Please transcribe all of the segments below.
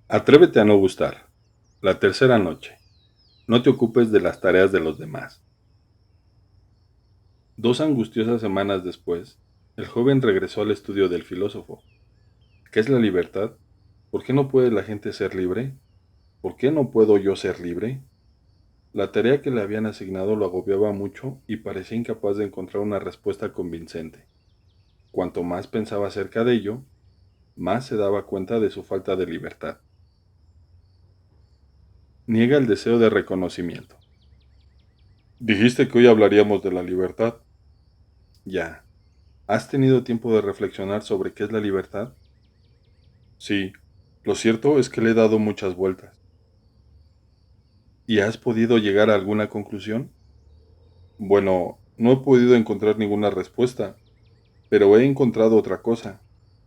Atrévete a no gustar. La tercera noche. No te ocupes de las tareas de los demás. 2 angustiosas semanas después, el joven regresó al estudio del filósofo. ¿Qué es la libertad? ¿Por qué no puede la gente ser libre? ¿Por qué no puedo yo ser libre? La tarea que le habían asignado lo agobiaba mucho y parecía incapaz de encontrar una respuesta convincente. Cuanto más pensaba acerca de ello, más se daba cuenta de su falta de libertad. Niega el deseo de reconocimiento. Dijiste que hoy hablaríamos de la libertad. Ya. ¿Has tenido tiempo de reflexionar sobre qué es la libertad? Sí, lo cierto es que le he dado muchas vueltas. ¿Y has podido llegar a alguna conclusión? Bueno, no he podido encontrar ninguna respuesta, pero he encontrado otra cosa.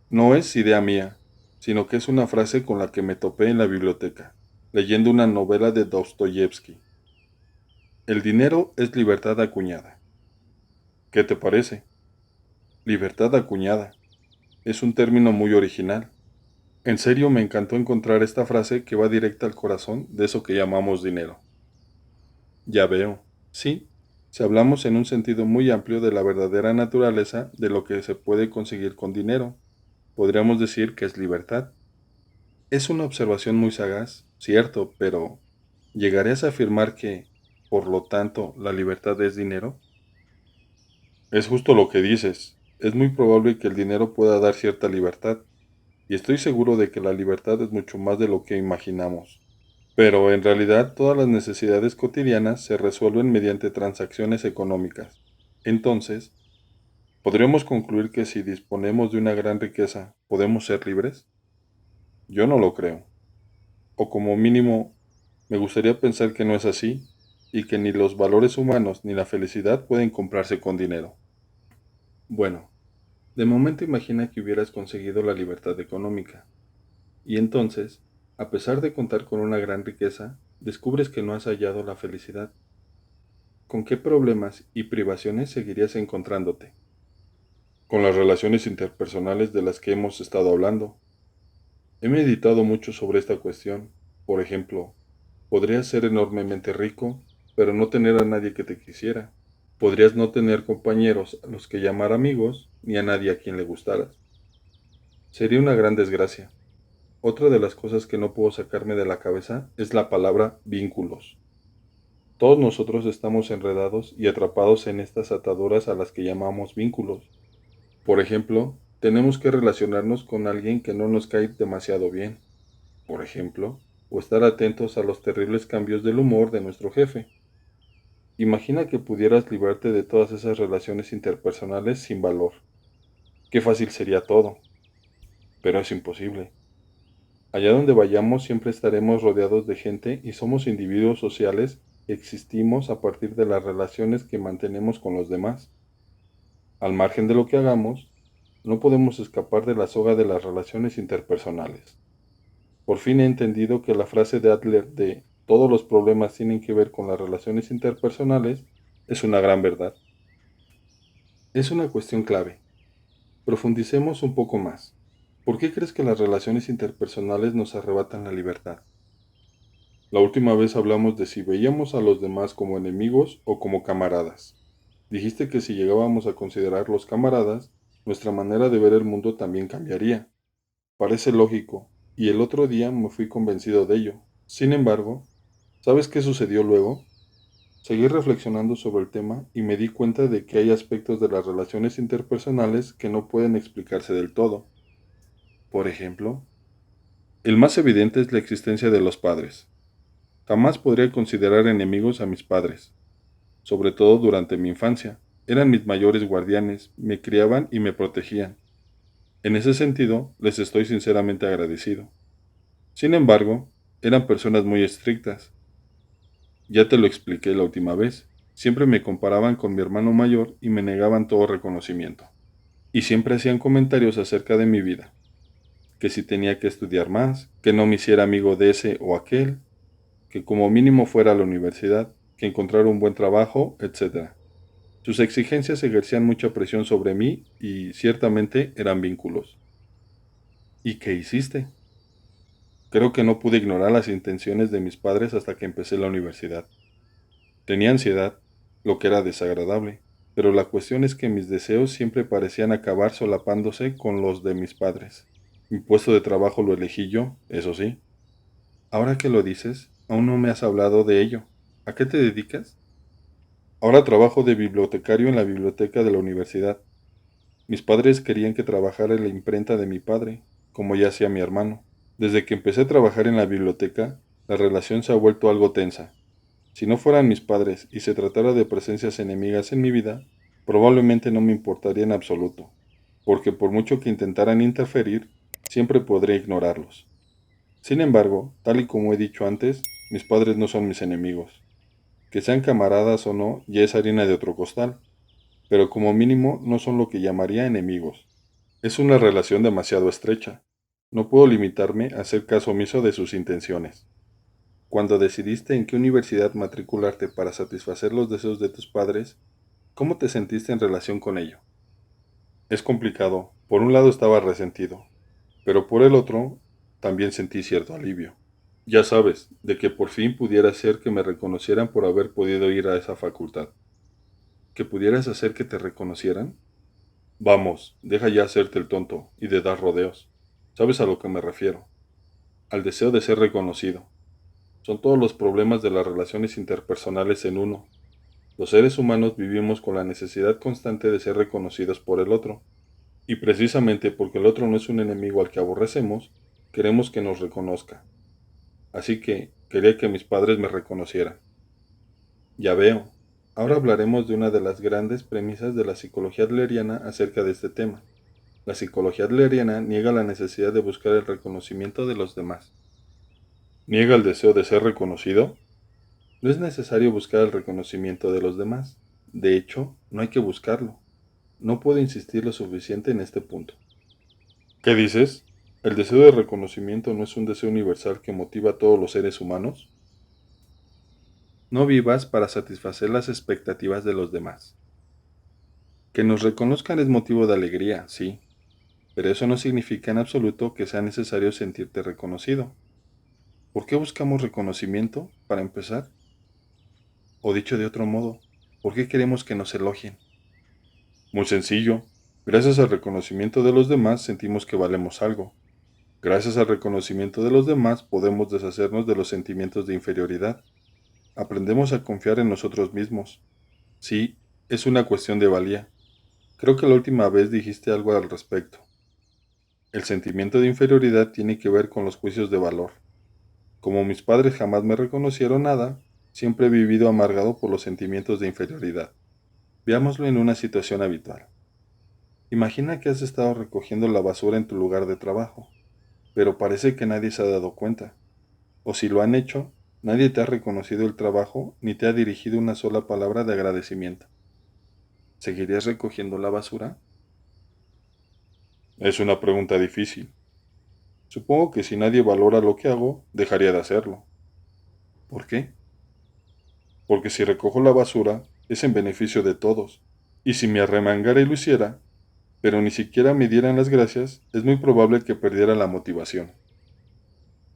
No es idea mía, sino que es una frase con la que me topé en la biblioteca, leyendo una novela de Dostoyevsky. El dinero es libertad acuñada. ¿Qué te parece? Libertad acuñada. Es un término muy original. En serio me encantó encontrar esta frase que va directa al corazón de eso que llamamos dinero. Ya veo. Sí, si hablamos en un sentido muy amplio de la verdadera naturaleza de lo que se puede conseguir con dinero, podríamos decir que es libertad. Es una observación muy sagaz, cierto, pero ¿llegarías a afirmar que, por lo tanto, la libertad es dinero? Es justo lo que dices. Es muy probable que el dinero pueda dar cierta libertad, y estoy seguro de que la libertad es mucho más de lo que imaginamos. Pero en realidad todas las necesidades cotidianas se resuelven mediante transacciones económicas. Entonces, ¿podríamos concluir que si disponemos de una gran riqueza, podemos ser libres? Yo no lo creo. O como mínimo, me gustaría pensar que no es así, y que ni los valores humanos ni la felicidad pueden comprarse con dinero. Bueno, de momento imagina que hubieras conseguido la libertad económica, y entonces, a pesar de contar con una gran riqueza, descubres que no has hallado la felicidad. ¿Con qué problemas y privaciones seguirías encontrándote? Con las relaciones interpersonales de las que hemos estado hablando. He meditado mucho sobre esta cuestión. Por ejemplo, podrías ser enormemente rico, pero no tener a nadie que te quisiera. Podrías no tener compañeros a los que llamar amigos, ni a nadie a quien le gustaras. Sería una gran desgracia. Otra de las cosas que no puedo sacarme de la cabeza es la palabra vínculos. Todos nosotros estamos enredados y atrapados en estas ataduras a las que llamamos vínculos. Por ejemplo, tenemos que relacionarnos con alguien que no nos cae demasiado bien, por ejemplo, o estar atentos a los terribles cambios del humor de nuestro jefe. Imagina que pudieras librarte de todas esas relaciones interpersonales sin valor. Qué fácil sería todo, pero es imposible. Allá donde vayamos siempre estaremos rodeados de gente y somos individuos sociales que existimos a partir de las relaciones que mantenemos con los demás. Al margen de lo que hagamos, no podemos escapar de la soga de las relaciones interpersonales. Por fin he entendido que la frase de Adler de todos los problemas tienen que ver con las relaciones interpersonales es una gran verdad. Es una cuestión clave. Profundicemos un poco más. ¿Por qué crees que las relaciones interpersonales nos arrebatan la libertad? La última vez hablamos de si veíamos a los demás como enemigos o como camaradas. Dijiste que si llegábamos a considerarlos camaradas, nuestra manera de ver el mundo también cambiaría. Parece lógico, y el otro día me fui convencido de ello. Sin embargo, ¿sabes qué sucedió luego? Seguí reflexionando sobre el tema y me di cuenta de que hay aspectos de las relaciones interpersonales que no pueden explicarse del todo. Por ejemplo, el más evidente es la existencia de los padres. Jamás podría considerar enemigos a mis padres, sobre todo durante mi infancia. Eran mis mayores guardianes, me criaban y me protegían. En ese sentido, les estoy sinceramente agradecido. Sin embargo, eran personas muy estrictas. Ya te lo expliqué la última vez. Siempre me comparaban con mi hermano mayor y me negaban todo reconocimiento. Y siempre hacían comentarios acerca de mi vida, que si tenía que estudiar más, que no me hiciera amigo de ese o aquel, que como mínimo fuera a la universidad, que encontrara un buen trabajo, etc. Sus exigencias ejercían mucha presión sobre mí y ciertamente eran vínculos. ¿Y qué hiciste? Creo que no pude ignorar las intenciones de mis padres hasta que empecé la universidad. Tenía ansiedad, lo que era desagradable, pero la cuestión es que mis deseos siempre parecían acabar solapándose con los de mis padres. Mi puesto de trabajo lo elegí yo, eso sí. Ahora que lo dices, aún no me has hablado de ello. ¿A qué te dedicas? Ahora trabajo de bibliotecario en la biblioteca de la universidad. Mis padres querían que trabajara en la imprenta de mi padre, como ya hacía mi hermano. Desde que empecé a trabajar en la biblioteca, la relación se ha vuelto algo tensa. Si no fueran mis padres y se tratara de presencias enemigas en mi vida, probablemente no me importaría en absoluto, porque por mucho que intentaran interferir, siempre podré ignorarlos. Sin embargo, tal y como he dicho antes, mis padres no son mis enemigos. Que sean camaradas o no, ya es harina de otro costal, pero como mínimo no son lo que llamaría enemigos. Es una relación demasiado estrecha. No puedo limitarme a hacer caso omiso de sus intenciones. Cuando decidiste en qué universidad matricularte para satisfacer los deseos de tus padres, ¿cómo te sentiste en relación con ello? Es complicado. Por un lado estaba resentido, pero por el otro también sentí cierto alivio. Ya sabes, de que por fin pudiera ser que me reconocieran por haber podido ir a esa facultad. ¿Que pudieras hacer que te reconocieran? Vamos, deja ya hacerte el tonto y de dar rodeos. ¿Sabes a lo que me refiero? Al deseo de ser reconocido. Son todos los problemas de las relaciones interpersonales en uno. Los seres humanos vivimos con la necesidad constante de ser reconocidos por el otro, y precisamente porque el otro no es un enemigo al que aborrecemos, queremos que nos reconozca. Así que quería que mis padres me reconocieran. Ya veo. Ahora hablaremos de una de las grandes premisas de la psicología adleriana acerca de este tema. La psicología adleriana niega la necesidad de buscar el reconocimiento de los demás. ¿Niega el deseo de ser reconocido? No es necesario buscar el reconocimiento de los demás. De hecho, no hay que buscarlo. No puedo insistir lo suficiente en este punto. ¿Qué dices? ¿El deseo de reconocimiento no es un deseo universal que motiva a todos los seres humanos? No vivas para satisfacer las expectativas de los demás. Que nos reconozcan es motivo de alegría, sí, pero eso no significa en absoluto que sea necesario sentirte reconocido. ¿Por qué buscamos reconocimiento, para empezar? O dicho de otro modo, ¿por qué queremos que nos elogien? Muy sencillo. Gracias al reconocimiento de los demás sentimos que valemos algo. Gracias al reconocimiento de los demás podemos deshacernos de los sentimientos de inferioridad. Aprendemos a confiar en nosotros mismos. Sí, es una cuestión de valía. Creo que la última vez dijiste algo al respecto. El sentimiento de inferioridad tiene que ver con los juicios de valor. Como mis padres jamás me reconocieron nada, siempre he vivido amargado por los sentimientos de inferioridad. Veámoslo en una situación habitual. Imagina que has estado recogiendo la basura en tu lugar de trabajo, pero parece que nadie se ha dado cuenta. O si lo han hecho, nadie te ha reconocido el trabajo ni te ha dirigido una sola palabra de agradecimiento. ¿Seguirías recogiendo la basura? Es una pregunta difícil. Supongo que si nadie valora lo que hago, dejaría de hacerlo. ¿Por qué? Porque si recojo la basura, es en beneficio de todos. Y si me arremangara y lo hiciera, pero ni siquiera me dieran las gracias, es muy probable que perdiera la motivación.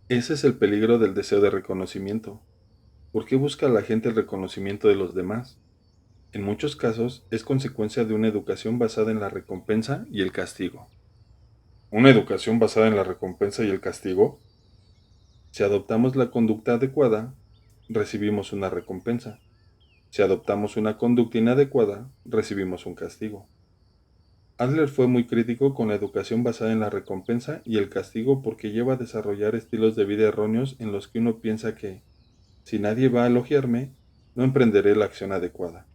Ese es el peligro del deseo de reconocimiento. ¿Por qué busca la gente el reconocimiento de los demás? En muchos casos es consecuencia de una educación basada en la recompensa y el castigo. ¿Una educación basada en la recompensa y el castigo? Si adoptamos la conducta adecuada, recibimos una recompensa. Si adoptamos una conducta inadecuada, recibimos un castigo. Adler fue muy crítico con la educación basada en la recompensa y el castigo porque lleva a desarrollar estilos de vida erróneos en los que uno piensa que, si nadie va a elogiarme, no emprenderé la acción adecuada.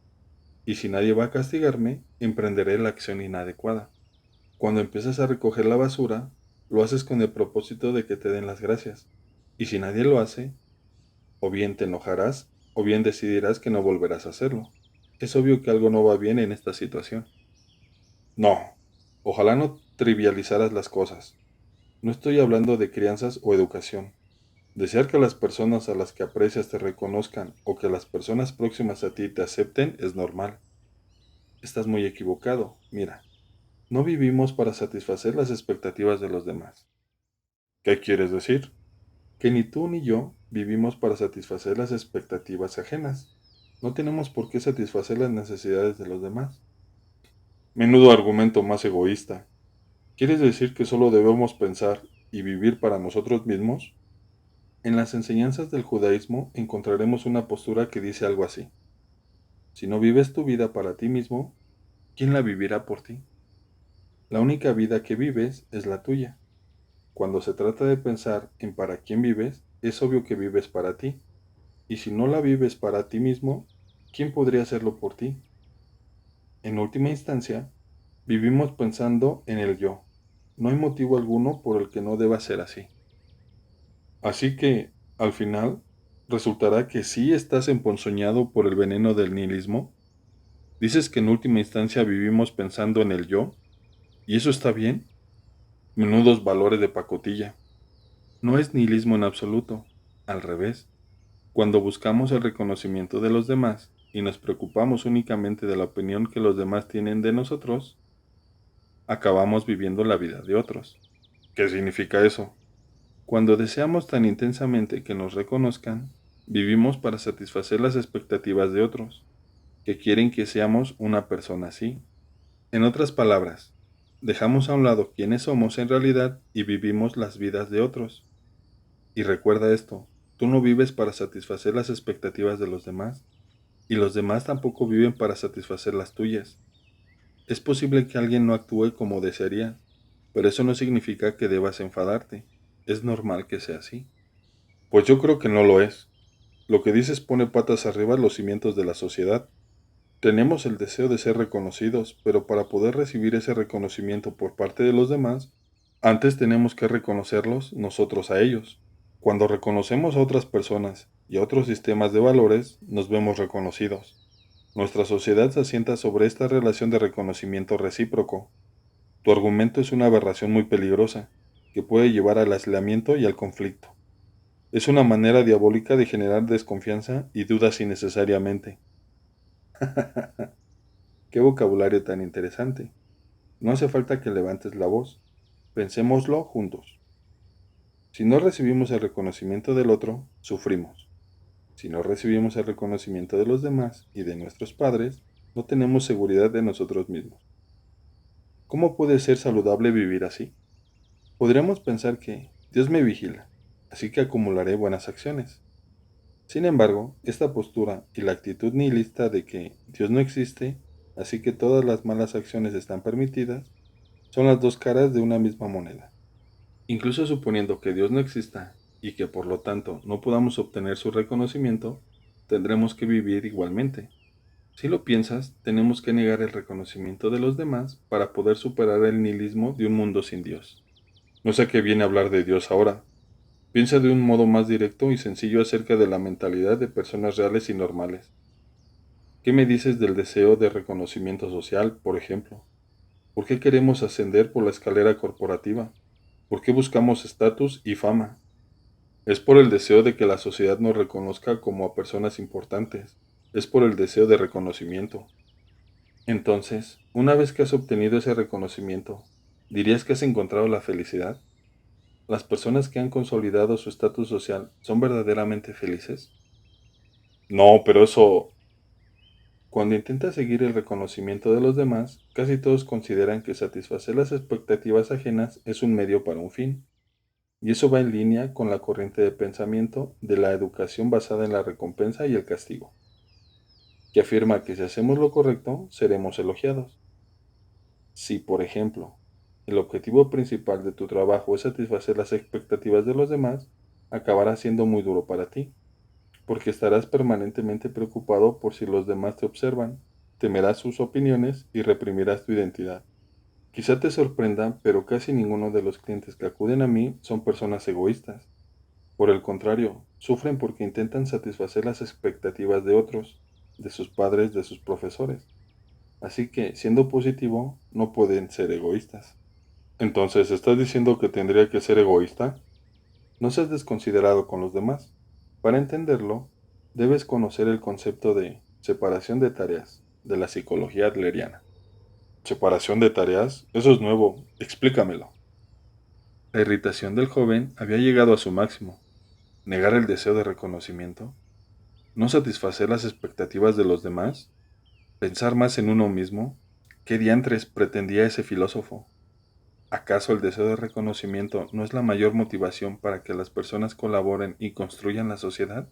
Y si nadie va a castigarme, emprenderé la acción inadecuada. Cuando empiezas a recoger la basura, lo haces con el propósito de que te den las gracias. Y si nadie lo hace, o bien te enojarás, o bien decidirás que no volverás a hacerlo. Es obvio que algo no va bien en esta situación. No, ojalá no trivializaras las cosas. No estoy hablando de crianzas o educación. Desear que las personas a las que aprecias te reconozcan o que las personas próximas a ti te acepten es normal. Estás muy equivocado. Mira, no vivimos para satisfacer las expectativas de los demás. ¿Qué quieres decir? que ni tú ni yo vivimos para satisfacer las expectativas ajenas. No tenemos por qué satisfacer las necesidades de los demás. Menudo argumento más egoísta. ¿Quieres decir que solo debemos pensar y vivir para nosotros mismos? En las enseñanzas del judaísmo encontraremos una postura que dice algo así. Si no vives tu vida para ti mismo, ¿quién la vivirá por ti? La única vida que vives es la tuya. Cuando se trata de pensar en para quién vives, es obvio que vives para ti. Y si no la vives para ti mismo, ¿quién podría hacerlo por ti? En última instancia, vivimos pensando en el yo. No hay motivo alguno por el que no deba ser así. Así que, al final, resultará que sí estás emponzoñado por el veneno del nihilismo. Dices que en última instancia vivimos pensando en el yo, ¿y eso está bien? Menudos valores de pacotilla. No es nihilismo en absoluto, al revés. Cuando buscamos el reconocimiento de los demás y nos preocupamos únicamente de la opinión que los demás tienen de nosotros, acabamos viviendo la vida de otros. ¿Qué significa eso? Cuando deseamos tan intensamente que nos reconozcan, vivimos para satisfacer las expectativas de otros, que quieren que seamos una persona así. En otras palabras, dejamos a un lado quiénes somos en realidad y vivimos las vidas de otros. Y recuerda esto, tú no vives para satisfacer las expectativas de los demás, y los demás tampoco viven para satisfacer las tuyas. Es posible que alguien no actúe como desearía, pero eso no significa que debas enfadarte. Es normal que sea así. Pues yo creo que no lo es. Lo que dices pone patas arriba los cimientos de la sociedad. Tenemos el deseo de ser reconocidos, pero para poder recibir ese reconocimiento por parte de los demás, antes tenemos que reconocerlos nosotros a ellos. Cuando reconocemos a otras personas y a otros sistemas de valores, nos vemos reconocidos. Nuestra sociedad se asienta sobre esta relación de reconocimiento recíproco. Tu argumento es una aberración muy peligrosa, que puede llevar al aislamiento y al conflicto. Es una manera diabólica de generar desconfianza y dudas innecesariamente. Qué vocabulario tan interesante. No hace falta que levantes la voz. Pensémoslo juntos. Si no recibimos el reconocimiento del otro, sufrimos. Si no recibimos el reconocimiento de los demás y de nuestros padres, no tenemos seguridad de nosotros mismos. ¿Cómo puede ser saludable vivir así? Podríamos pensar que Dios me vigila, así que acumularé buenas acciones. Sin embargo, esta postura y la actitud nihilista de que Dios no existe, así que todas las malas acciones están permitidas, son las dos caras de una misma moneda. Incluso suponiendo que Dios no exista y que por lo tanto no podamos obtener su reconocimiento, tendremos que vivir igualmente. Si lo piensas, tenemos que negar el reconocimiento de los demás para poder superar el nihilismo de un mundo sin Dios. No sé a qué viene hablar de Dios ahora. Piensa de un modo más directo y sencillo acerca de la mentalidad de personas reales y normales. ¿Qué me dices del deseo de reconocimiento social, por ejemplo? ¿Por qué queremos ascender por la escalera corporativa? ¿Por qué buscamos estatus y fama? Es por el deseo de que la sociedad nos reconozca como a personas importantes. Es por el deseo de reconocimiento. Entonces, una vez que has obtenido ese reconocimiento, ¿dirías que has encontrado la felicidad? ¿Las personas que han consolidado su estatus social son verdaderamente felices? No, pero eso... Cuando intentas seguir el reconocimiento de los demás, casi todos consideran que satisfacer las expectativas ajenas es un medio para un fin. Y eso va en línea con la corriente de pensamiento de la educación basada en la recompensa y el castigo, que afirma que si hacemos lo correcto, seremos elogiados. Si, por ejemplo, el objetivo principal de tu trabajo es satisfacer las expectativas de los demás, acabará siendo muy duro para ti, porque estarás permanentemente preocupado por si los demás te observan, temerás sus opiniones y reprimirás tu identidad. Quizá te sorprenda, pero casi ninguno de los clientes que acuden a mí son personas egoístas. Por el contrario, sufren porque intentan satisfacer las expectativas de otros, de sus padres, de sus profesores. Así que, siendo positivo, no pueden ser egoístas. Entonces, ¿estás diciendo que tendría que ser egoísta? No seas desconsiderado con los demás. Para entenderlo, debes conocer el concepto de separación de tareas de la psicología adleriana. ¿Separación de tareas? Eso es nuevo. Explícamelo. La irritación del joven había llegado a su máximo. ¿Negar el deseo de reconocimiento? ¿No satisfacer las expectativas de los demás? ¿Pensar más en uno mismo? ¿Qué diantres pretendía ese filósofo? ¿Acaso el deseo de reconocimiento no es la mayor motivación para que las personas colaboren y construyan la sociedad?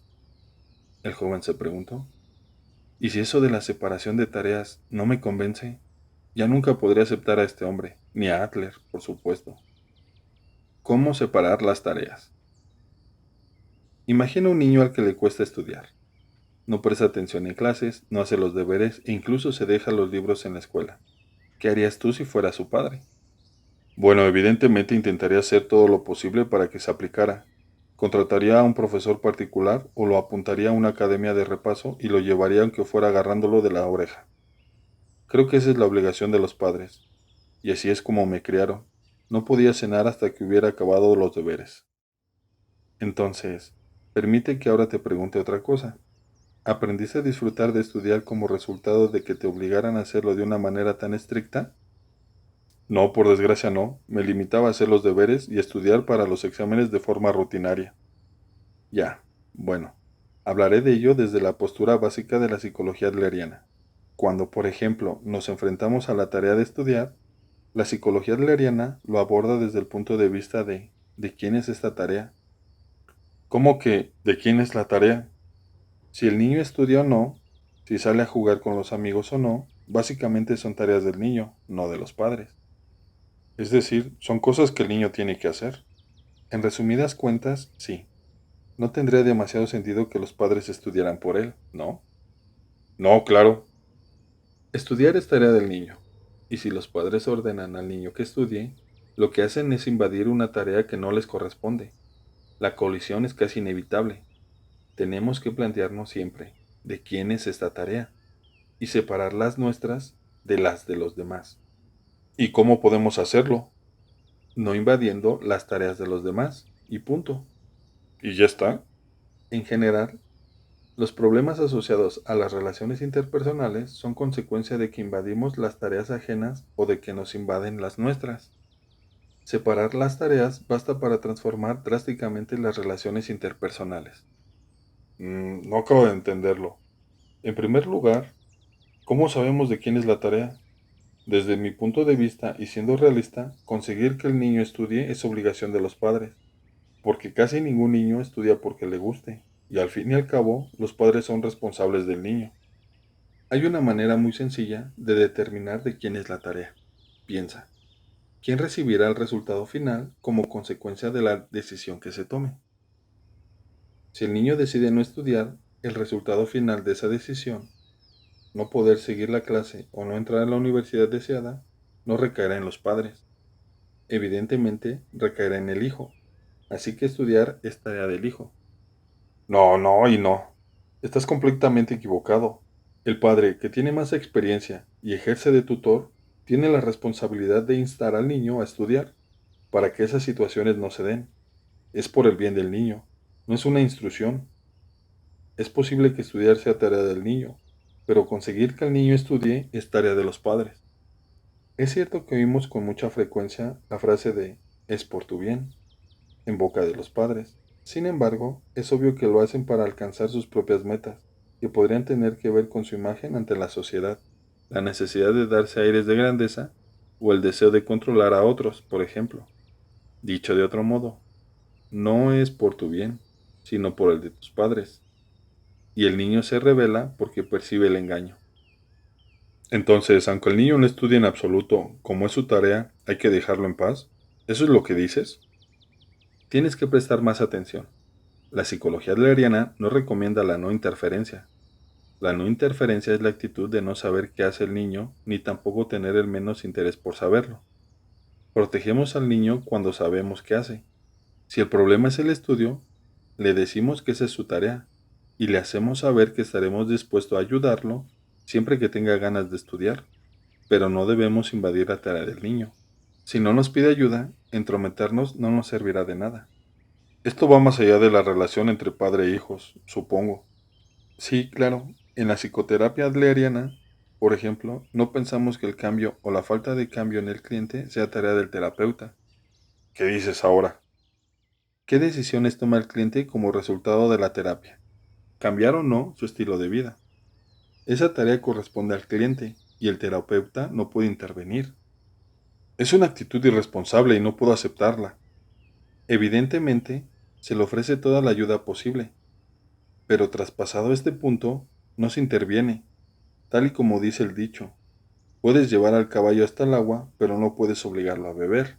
El joven se preguntó. ¿Y si eso de la separación de tareas no me convence? Ya nunca podré aceptar a este hombre, ni a Adler, por supuesto. ¿Cómo separar las tareas? Imagina un niño al que le cuesta estudiar. No presta atención en clases, no hace los deberes e incluso se deja los libros en la escuela. ¿Qué harías tú si fueras su padre? Bueno, evidentemente intentaría hacer todo lo posible para que se aplicara. Contrataría a un profesor particular o lo apuntaría a una academia de repaso y lo llevaría aunque fuera agarrándolo de la oreja. Creo que esa es la obligación de los padres. Y así es como me criaron. No podía cenar hasta que hubiera acabado los deberes. Entonces, permite que ahora te pregunte otra cosa. ¿Aprendiste a disfrutar de estudiar como resultado de que te obligaran a hacerlo de una manera tan estricta? No, por desgracia no. Me limitaba a hacer los deberes y estudiar para los exámenes de forma rutinaria. Ya, bueno, hablaré de ello desde la postura básica de la psicología adleriana. Cuando, por ejemplo, nos enfrentamos a la tarea de estudiar, la psicología adleriana lo aborda desde el punto de vista ¿de quién es esta tarea? ¿Cómo que de quién es la tarea? Si el niño estudia o no, si sale a jugar con los amigos o no, básicamente son tareas del niño, no de los padres. Es decir, son cosas que el niño tiene que hacer. En resumidas cuentas, sí. No tendría demasiado sentido que los padres estudiaran por él, ¿no? No, claro. Estudiar es tarea del niño. Y si los padres ordenan al niño que estudie, lo que hacen es invadir una tarea que no les corresponde. La colisión es casi inevitable. Tenemos que plantearnos siempre de quién es esta tarea y separar las nuestras de las de los demás. ¿Y cómo podemos hacerlo? No invadiendo las tareas de los demás, y punto. ¿Y ya está? En general, los problemas asociados a las relaciones interpersonales son consecuencia de que invadimos las tareas ajenas o de que nos invaden las nuestras. Separar las tareas basta para transformar drásticamente las relaciones interpersonales. No acabo de entenderlo. En primer lugar, ¿cómo sabemos de quién es la tarea? Desde mi punto de vista y siendo realista, conseguir que el niño estudie es obligación de los padres, porque casi ningún niño estudia porque le guste, y al fin y al cabo, los padres son responsables del niño. Hay una manera muy sencilla de determinar de quién es la tarea. Piensa, ¿quién recibirá el resultado final como consecuencia de la decisión que se tome? Si el niño decide no estudiar, el resultado final de esa decisión, no poder seguir la clase o no entrar a la universidad deseada, no recaerá en los padres. Evidentemente, recaerá en el hijo. Así que estudiar es tarea del hijo. No, no y no. Estás completamente equivocado. El padre, que tiene más experiencia y ejerce de tutor, tiene la responsabilidad de instar al niño a estudiar, para que esas situaciones no se den. Es por el bien del niño, no es una instrucción. Es posible que estudiar sea tarea del niño, pero conseguir que el niño estudie es tarea de los padres. Es cierto que oímos con mucha frecuencia la frase de es por tu bien, en boca de los padres. Sin embargo, es obvio que lo hacen para alcanzar sus propias metas, que podrían tener que ver con su imagen ante la sociedad, la necesidad de darse aires de grandeza o el deseo de controlar a otros, por ejemplo. Dicho de otro modo, no es por tu bien, sino por el de tus padres. Y el niño se revela porque percibe el engaño. Entonces, aunque el niño no estudie en absoluto, como es su tarea, hay que dejarlo en paz. ¿Eso es lo que dices? Tienes que prestar más atención. La psicología adleriana no recomienda la no interferencia. La no interferencia es la actitud de no saber qué hace el niño, ni tampoco tener el menos interés por saberlo. Protegemos al niño cuando sabemos qué hace. Si el problema es el estudio, le decimos que esa es su tarea, y le hacemos saber que estaremos dispuestos a ayudarlo siempre que tenga ganas de estudiar, pero no debemos invadir la tarea del niño. Si no nos pide ayuda, entrometernos no nos servirá de nada. Esto va más allá de la relación entre padre e hijos, supongo. Sí, claro. En la psicoterapia adleriana, por ejemplo, no pensamos que el cambio o la falta de cambio en el cliente sea tarea del terapeuta. ¿Qué dices ahora? ¿Qué decisiones toma el cliente como resultado de la terapia? ¿Cambiar o no su estilo de vida? Esa tarea corresponde al cliente y el terapeuta no puede intervenir. Es una actitud irresponsable y no puedo aceptarla. Evidentemente, se le ofrece toda la ayuda posible, pero traspasado este punto, no se interviene, tal y como dice el dicho. Puedes llevar al caballo hasta el agua, pero no puedes obligarlo a beber.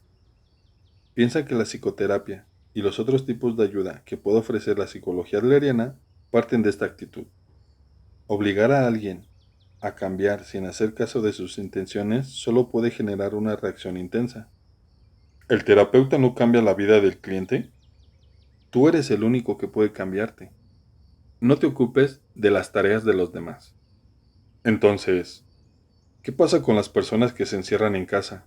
Piensa que la psicoterapia y los otros tipos de ayuda que puede ofrecer la psicología adleriana parten de esta actitud. Obligar a alguien a cambiar sin hacer caso de sus intenciones solo puede generar una reacción intensa. ¿El terapeuta no cambia la vida del cliente? Tú eres el único que puede cambiarte. No te ocupes de las tareas de los demás. Entonces, ¿qué pasa con las personas que se encierran en casa?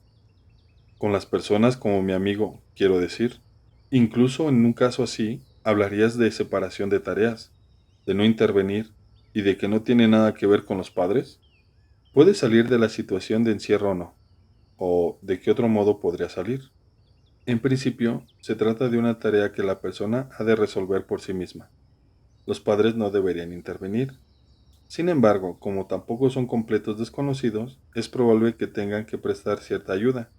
Con las personas como mi amigo, quiero decir. Incluso en un caso así, hablarías de separación de tareas, de no intervenir y de que no tiene nada que ver con los padres. ¿Puede salir de la situación de encierro o no? ¿O de qué otro modo podría salir? En principio, se trata de una tarea que la persona ha de resolver por sí misma. Los padres no deberían intervenir. Sin embargo, como tampoco son completos desconocidos, es probable que tengan que prestar cierta ayuda.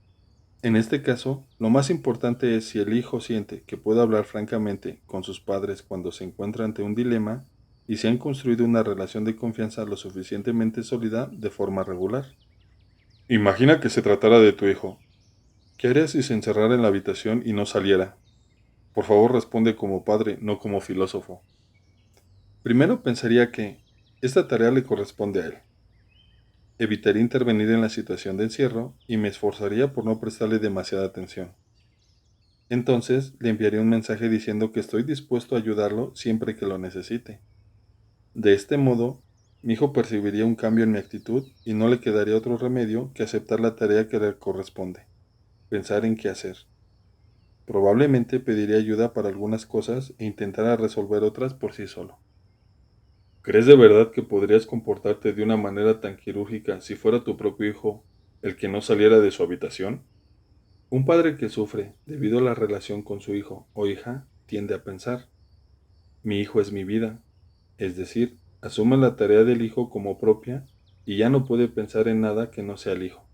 En este caso, lo más importante es si el hijo siente que puede hablar francamente con sus padres cuando se encuentra ante un dilema y si han construido una relación de confianza lo suficientemente sólida de forma regular. Imagina que se tratara de tu hijo. ¿Qué harías si se encerrara en la habitación y no saliera? Por favor, responde como padre, no como filósofo. Primero pensaría que esta tarea le corresponde a él. Evitaría intervenir en la situación de encierro y me esforzaría por no prestarle demasiada atención. Entonces le enviaría un mensaje diciendo que estoy dispuesto a ayudarlo siempre que lo necesite. De este modo, mi hijo percibiría un cambio en mi actitud y no le quedaría otro remedio que aceptar la tarea que le corresponde, pensar en qué hacer. Probablemente pediría ayuda para algunas cosas e intentara resolver otras por sí solo. ¿Crees de verdad que podrías comportarte de una manera tan quirúrgica si fuera tu propio hijo el que no saliera de su habitación? Un padre que sufre debido a la relación con su hijo o hija tiende a pensar, mi hijo es mi vida, es decir, asume la tarea del hijo como propia y ya no puede pensar en nada que no sea el hijo.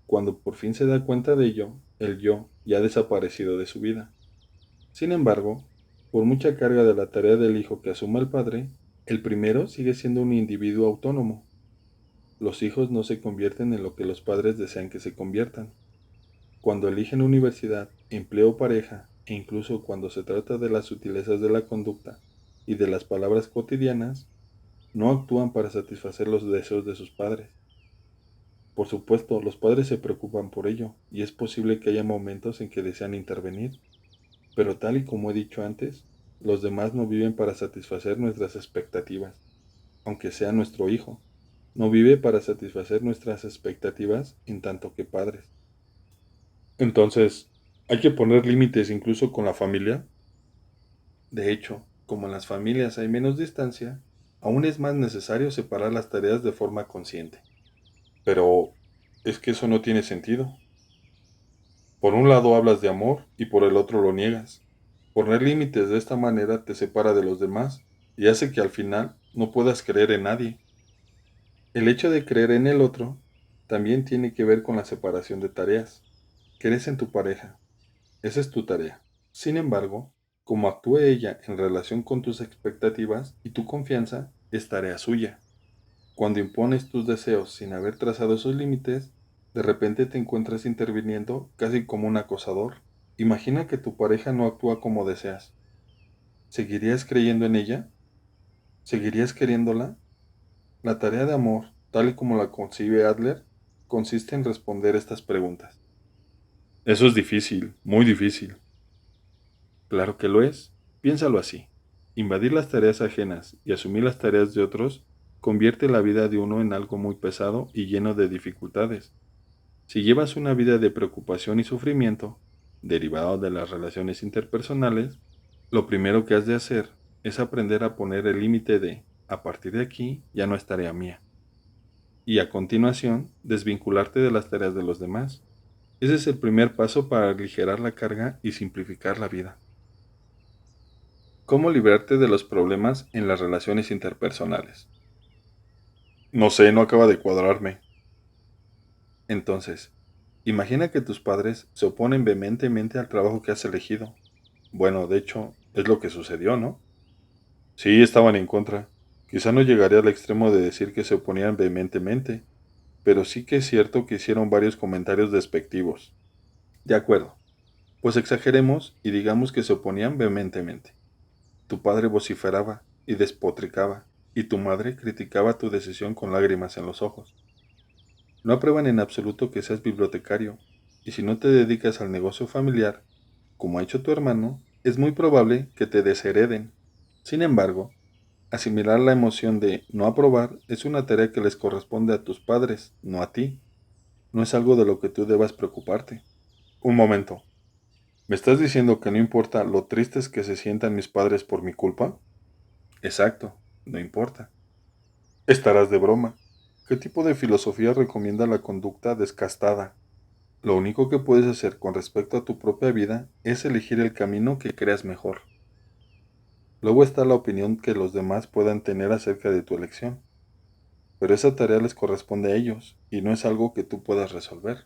Cuando por fin se da cuenta de ello, el yo ya ha desaparecido de su vida. Sin embargo, por mucha carga de la tarea del hijo que asuma el padre, el primero sigue siendo un individuo autónomo. Los hijos no se convierten en lo que los padres desean que se conviertan. Cuando eligen universidad, empleo o pareja, e incluso cuando se trata de las sutilezas de la conducta y de las palabras cotidianas, no actúan para satisfacer los deseos de sus padres. Por supuesto, los padres se preocupan por ello, y es posible que haya momentos en que desean intervenir, pero tal y como he dicho antes, los demás no viven para satisfacer nuestras expectativas, aunque sea nuestro hijo. No vive para satisfacer nuestras expectativas en tanto que padres. Entonces, ¿hay que poner límites incluso con la familia? De hecho, como en las familias hay menos distancia, aún es más necesario separar las tareas de forma consciente. Pero es que eso no tiene sentido. Por un lado hablas de amor y por el otro lo niegas. Poner límites de esta manera te separa de los demás y hace que al final no puedas creer en nadie. El hecho de creer en el otro también tiene que ver con la separación de tareas. Crees en tu pareja. Esa es tu tarea. Sin embargo, como actúe ella en relación con tus expectativas y tu confianza, es tarea suya. Cuando impones tus deseos sin haber trazado esos límites, de repente te encuentras interviniendo casi como un acosador. Imagina que tu pareja no actúa como deseas. ¿Seguirías creyendo en ella? ¿Seguirías queriéndola? La tarea de amor, tal y como la concibe Adler, consiste en responder estas preguntas. Eso es difícil, muy difícil. Claro que lo es. Piénsalo así. Invadir las tareas ajenas y asumir las tareas de otros convierte la vida de uno en algo muy pesado y lleno de dificultades. Si llevas una vida de preocupación y sufrimiento, derivado de las relaciones interpersonales, lo primero que has de hacer es aprender a poner el límite de, a partir de aquí, ya no es tarea mía. Y a continuación, desvincularte de las tareas de los demás. Ese es el primer paso para aligerar la carga y simplificar la vida. ¿Cómo librarte de los problemas en las relaciones interpersonales? No sé, no acaba de cuadrarme. Entonces, imagina que tus padres se oponen vehementemente al trabajo que has elegido. Bueno, de hecho, es lo que sucedió, ¿no? Sí, estaban en contra. Quizá no llegaría al extremo de decir que se oponían vehementemente, pero sí que es cierto que hicieron varios comentarios despectivos. De acuerdo, pues exageremos y digamos que se oponían vehementemente. Tu padre vociferaba y despotricaba, y tu madre criticaba tu decisión con lágrimas en los ojos. No aprueban en absoluto que seas bibliotecario, y si no te dedicas al negocio familiar, como ha hecho tu hermano, es muy probable que te deshereden. Sin embargo, asimilar la emoción de no aprobar es una tarea que les corresponde a tus padres, no a ti. No es algo de lo que tú debas preocuparte. Un momento. ¿Me estás diciendo que no importa lo tristes que se sientan mis padres por mi culpa? Exacto, no importa. Estarás de broma. ¿Qué tipo de filosofía recomienda la conducta descastada? Lo único que puedes hacer con respecto a tu propia vida es elegir el camino que creas mejor. Luego está la opinión que los demás puedan tener acerca de tu elección, pero esa tarea les corresponde a ellos y no es algo que tú puedas resolver.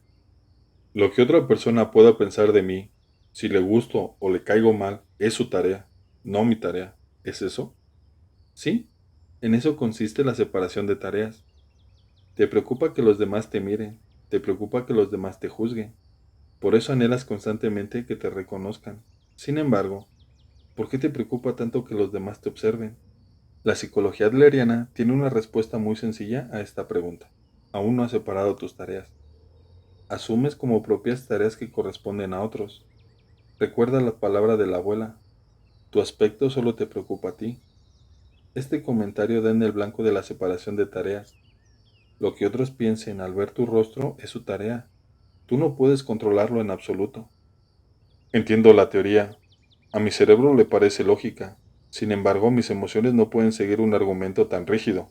Lo que otra persona pueda pensar de mí, si le gusto o le caigo mal, es su tarea, no mi tarea. ¿Es eso? Sí, en eso consiste la separación de tareas. Te preocupa que los demás te miren, te preocupa que los demás te juzguen. Por eso anhelas constantemente que te reconozcan. Sin embargo, ¿por qué te preocupa tanto que los demás te observen? La psicología adleriana tiene una respuesta muy sencilla a esta pregunta. Aún no has separado tus tareas. Asumes como propias tareas que corresponden a otros. Recuerda la palabra de la abuela. Tu aspecto solo te preocupa a ti. Este comentario da en el blanco de la separación de tareas. Lo que otros piensen al ver tu rostro es su tarea. Tú no puedes controlarlo en absoluto. Entiendo la teoría. A mi cerebro le parece lógica. Sin embargo, mis emociones no pueden seguir un argumento tan rígido.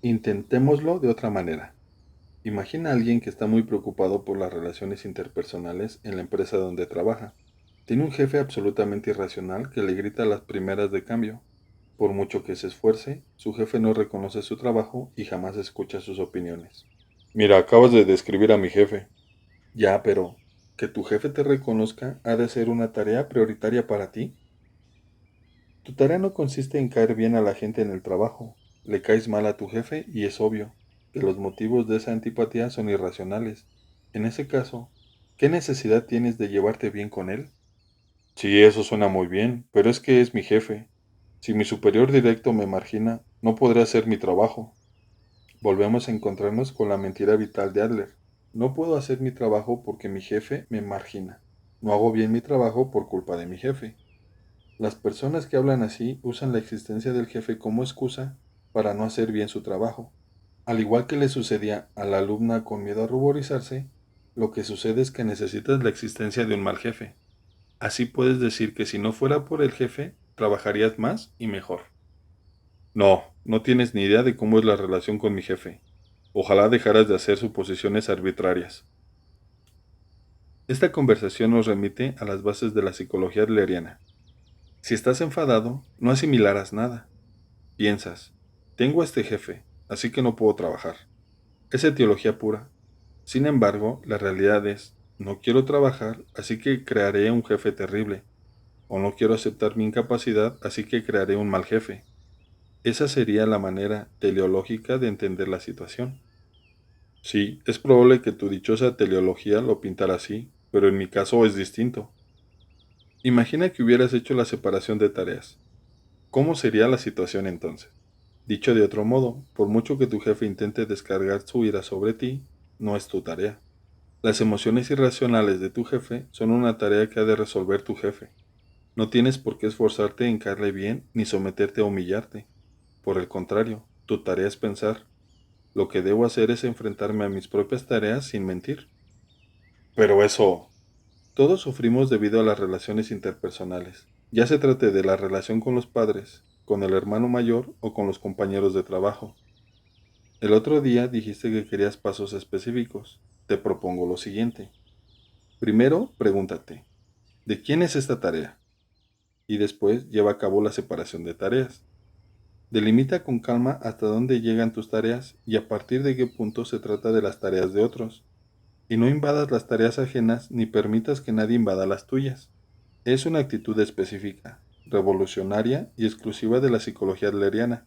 Intentémoslo de otra manera. Imagina a alguien que está muy preocupado por las relaciones interpersonales en la empresa donde trabaja. Tiene un jefe absolutamente irracional que le grita a las primeras de cambio. Por mucho que se esfuerce, su jefe no reconoce su trabajo y jamás escucha sus opiniones. Mira, acabas de describir a mi jefe. Ya, pero que tu jefe te reconozca ha de ser una tarea prioritaria para ti. Tu tarea no consiste en caer bien a la gente en el trabajo. Le caes mal a tu jefe y es obvio que los motivos de esa antipatía son irracionales. En ese caso, ¿qué necesidad tienes de llevarte bien con él? Sí, eso suena muy bien, pero es que es mi jefe. Si mi superior directo me margina, no podré hacer mi trabajo. Volvemos a encontrarnos con la mentira vital de Adler. No puedo hacer mi trabajo porque mi jefe me margina. No hago bien mi trabajo por culpa de mi jefe. Las personas que hablan así usan la existencia del jefe como excusa para no hacer bien su trabajo. Al igual que le sucedía a la alumna con miedo a ruborizarse, lo que sucede es que necesitas la existencia de un mal jefe. Así puedes decir que si no fuera por el jefe, trabajarías más y mejor. No, no tienes ni idea de cómo es la relación con mi jefe. Ojalá dejaras de hacer suposiciones arbitrarias. Esta conversación nos remite a las bases de la psicología adleriana. Si estás enfadado, no asimilarás nada. Piensas, tengo a este jefe, así que no puedo trabajar. Es etiología pura. Sin embargo, la realidad es, no quiero trabajar, así que crearé un jefe terrible. O no quiero aceptar mi incapacidad, así que crearé un mal jefe. Esa sería la manera teleológica de entender la situación. Sí, es probable que tu dichosa teleología lo pintara así, pero en mi caso es distinto. Imagina que hubieras hecho la separación de tareas. ¿Cómo sería la situación entonces? Dicho de otro modo, por mucho que tu jefe intente descargar su ira sobre ti, no es tu tarea. Las emociones irracionales de tu jefe son una tarea que ha de resolver tu jefe. No tienes por qué esforzarte en caerle bien ni someterte a humillarte. Por el contrario, tu tarea es pensar, lo que debo hacer es enfrentarme a mis propias tareas sin mentir. Pero eso... Todos sufrimos debido a las relaciones interpersonales, ya se trate de la relación con los padres, con el hermano mayor o con los compañeros de trabajo. El otro día dijiste que querías pasos específicos. Te propongo lo siguiente. Primero, pregúntate, ¿de quién es esta tarea? y después lleva a cabo la separación de tareas. Delimita con calma hasta dónde llegan tus tareas y a partir de qué punto se trata de las tareas de otros. Y no invadas las tareas ajenas ni permitas que nadie invada las tuyas. Es una actitud específica, revolucionaria y exclusiva de la psicología adleriana,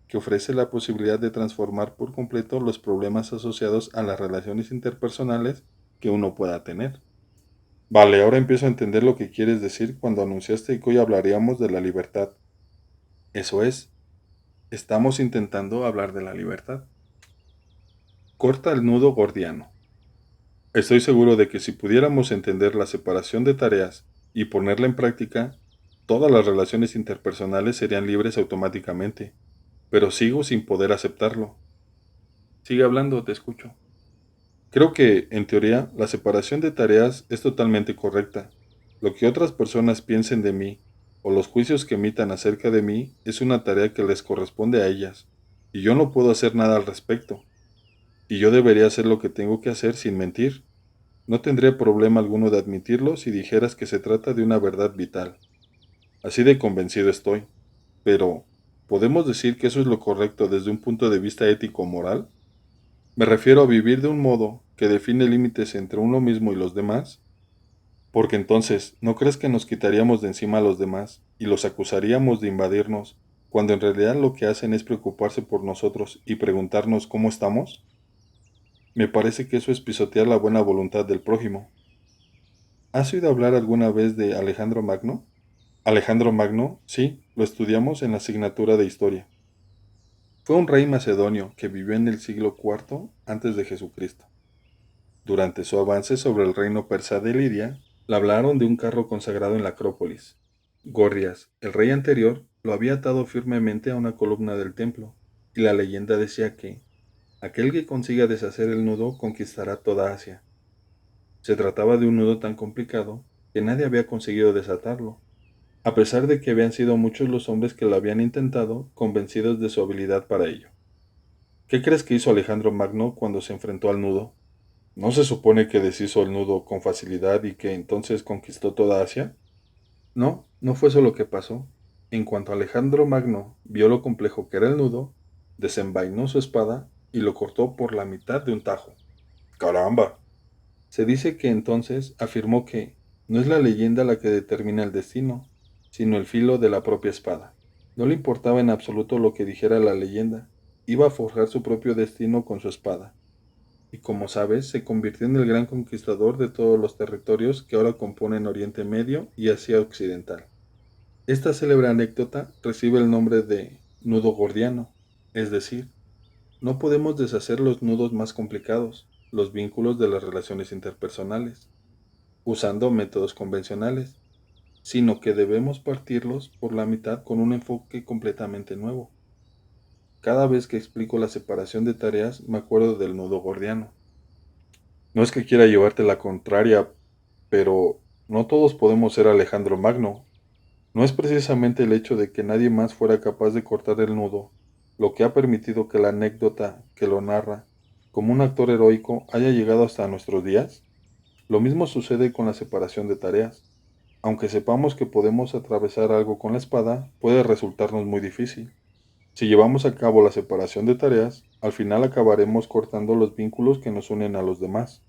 que ofrece la posibilidad de transformar por completo los problemas asociados a las relaciones interpersonales que uno pueda tener. Vale, ahora empiezo a entender lo que quieres decir cuando anunciaste que hoy hablaríamos de la libertad. Eso es, estamos intentando hablar de la libertad. Corta el nudo gordiano. Estoy seguro de que si pudiéramos entender la separación de tareas y ponerla en práctica, todas las relaciones interpersonales serían libres automáticamente, pero sigo sin poder aceptarlo. Sigue hablando, te escucho. Creo que, en teoría, la separación de tareas es totalmente correcta. Lo que otras personas piensen de mí o los juicios que emitan acerca de mí es una tarea que les corresponde a ellas, y yo no puedo hacer nada al respecto, y yo debería hacer lo que tengo que hacer sin mentir. No tendría problema alguno de admitirlo si dijeras que se trata de una verdad vital. Así de convencido estoy. Pero, ¿podemos decir que eso es lo correcto desde un punto de vista ético-moral? Me refiero a vivir de un modo que define límites entre uno mismo y los demás, porque entonces, ¿no crees que nos quitaríamos de encima a los demás y los acusaríamos de invadirnos, cuando en realidad lo que hacen es preocuparse por nosotros y preguntarnos cómo estamos? Me parece que eso es pisotear la buena voluntad del prójimo. ¿Has oído hablar alguna vez de Alejandro Magno? Alejandro Magno, sí, lo estudiamos en la asignatura de historia. Fue un rey macedonio que vivió en el siglo IV antes de Jesucristo. Durante su avance sobre el reino persa de Lidia, le hablaron de un carro consagrado en la Acrópolis. Gorrias, el rey anterior, lo había atado firmemente a una columna del templo, y la leyenda decía que aquel que consiga deshacer el nudo conquistará toda Asia. Se trataba de un nudo tan complicado que nadie había conseguido desatarlo, a pesar de que habían sido muchos los hombres que lo habían intentado, convencidos de su habilidad para ello. ¿Qué crees que hizo Alejandro Magno cuando se enfrentó al nudo? ¿No se supone que deshizo el nudo con facilidad y que entonces conquistó toda Asia? No, no fue eso lo que pasó. En cuanto Alejandro Magno vio lo complejo que era el nudo, desenvainó su espada y lo cortó por la mitad de un tajo. ¡Caramba! Se dice que entonces afirmó que no es la leyenda la que determina el destino, sino el filo de la propia espada. No le importaba en absoluto lo que dijera la leyenda, iba a forjar su propio destino con su espada. Y como sabes, se convirtió en el gran conquistador de todos los territorios que ahora componen Oriente Medio y Asia Occidental. Esta célebre anécdota recibe el nombre de nudo gordiano, es decir, no podemos deshacer los nudos más complicados, los vínculos de las relaciones interpersonales, usando métodos convencionales, sino que debemos partirlos por la mitad con un enfoque completamente nuevo. Cada vez que explico la separación de tareas me acuerdo del nudo gordiano. No es que quiera llevarte la contraria, pero no todos podemos ser Alejandro Magno. No es precisamente el hecho de que nadie más fuera capaz de cortar el nudo lo que ha permitido que la anécdota que lo narra, como un actor heroico, haya llegado hasta nuestros días. Lo mismo sucede con la separación de tareas. Aunque sepamos que podemos atravesar algo con la espada, puede resultarnos muy difícil. Si llevamos a cabo la separación de tareas, al final acabaremos cortando los vínculos que nos unen a los demás.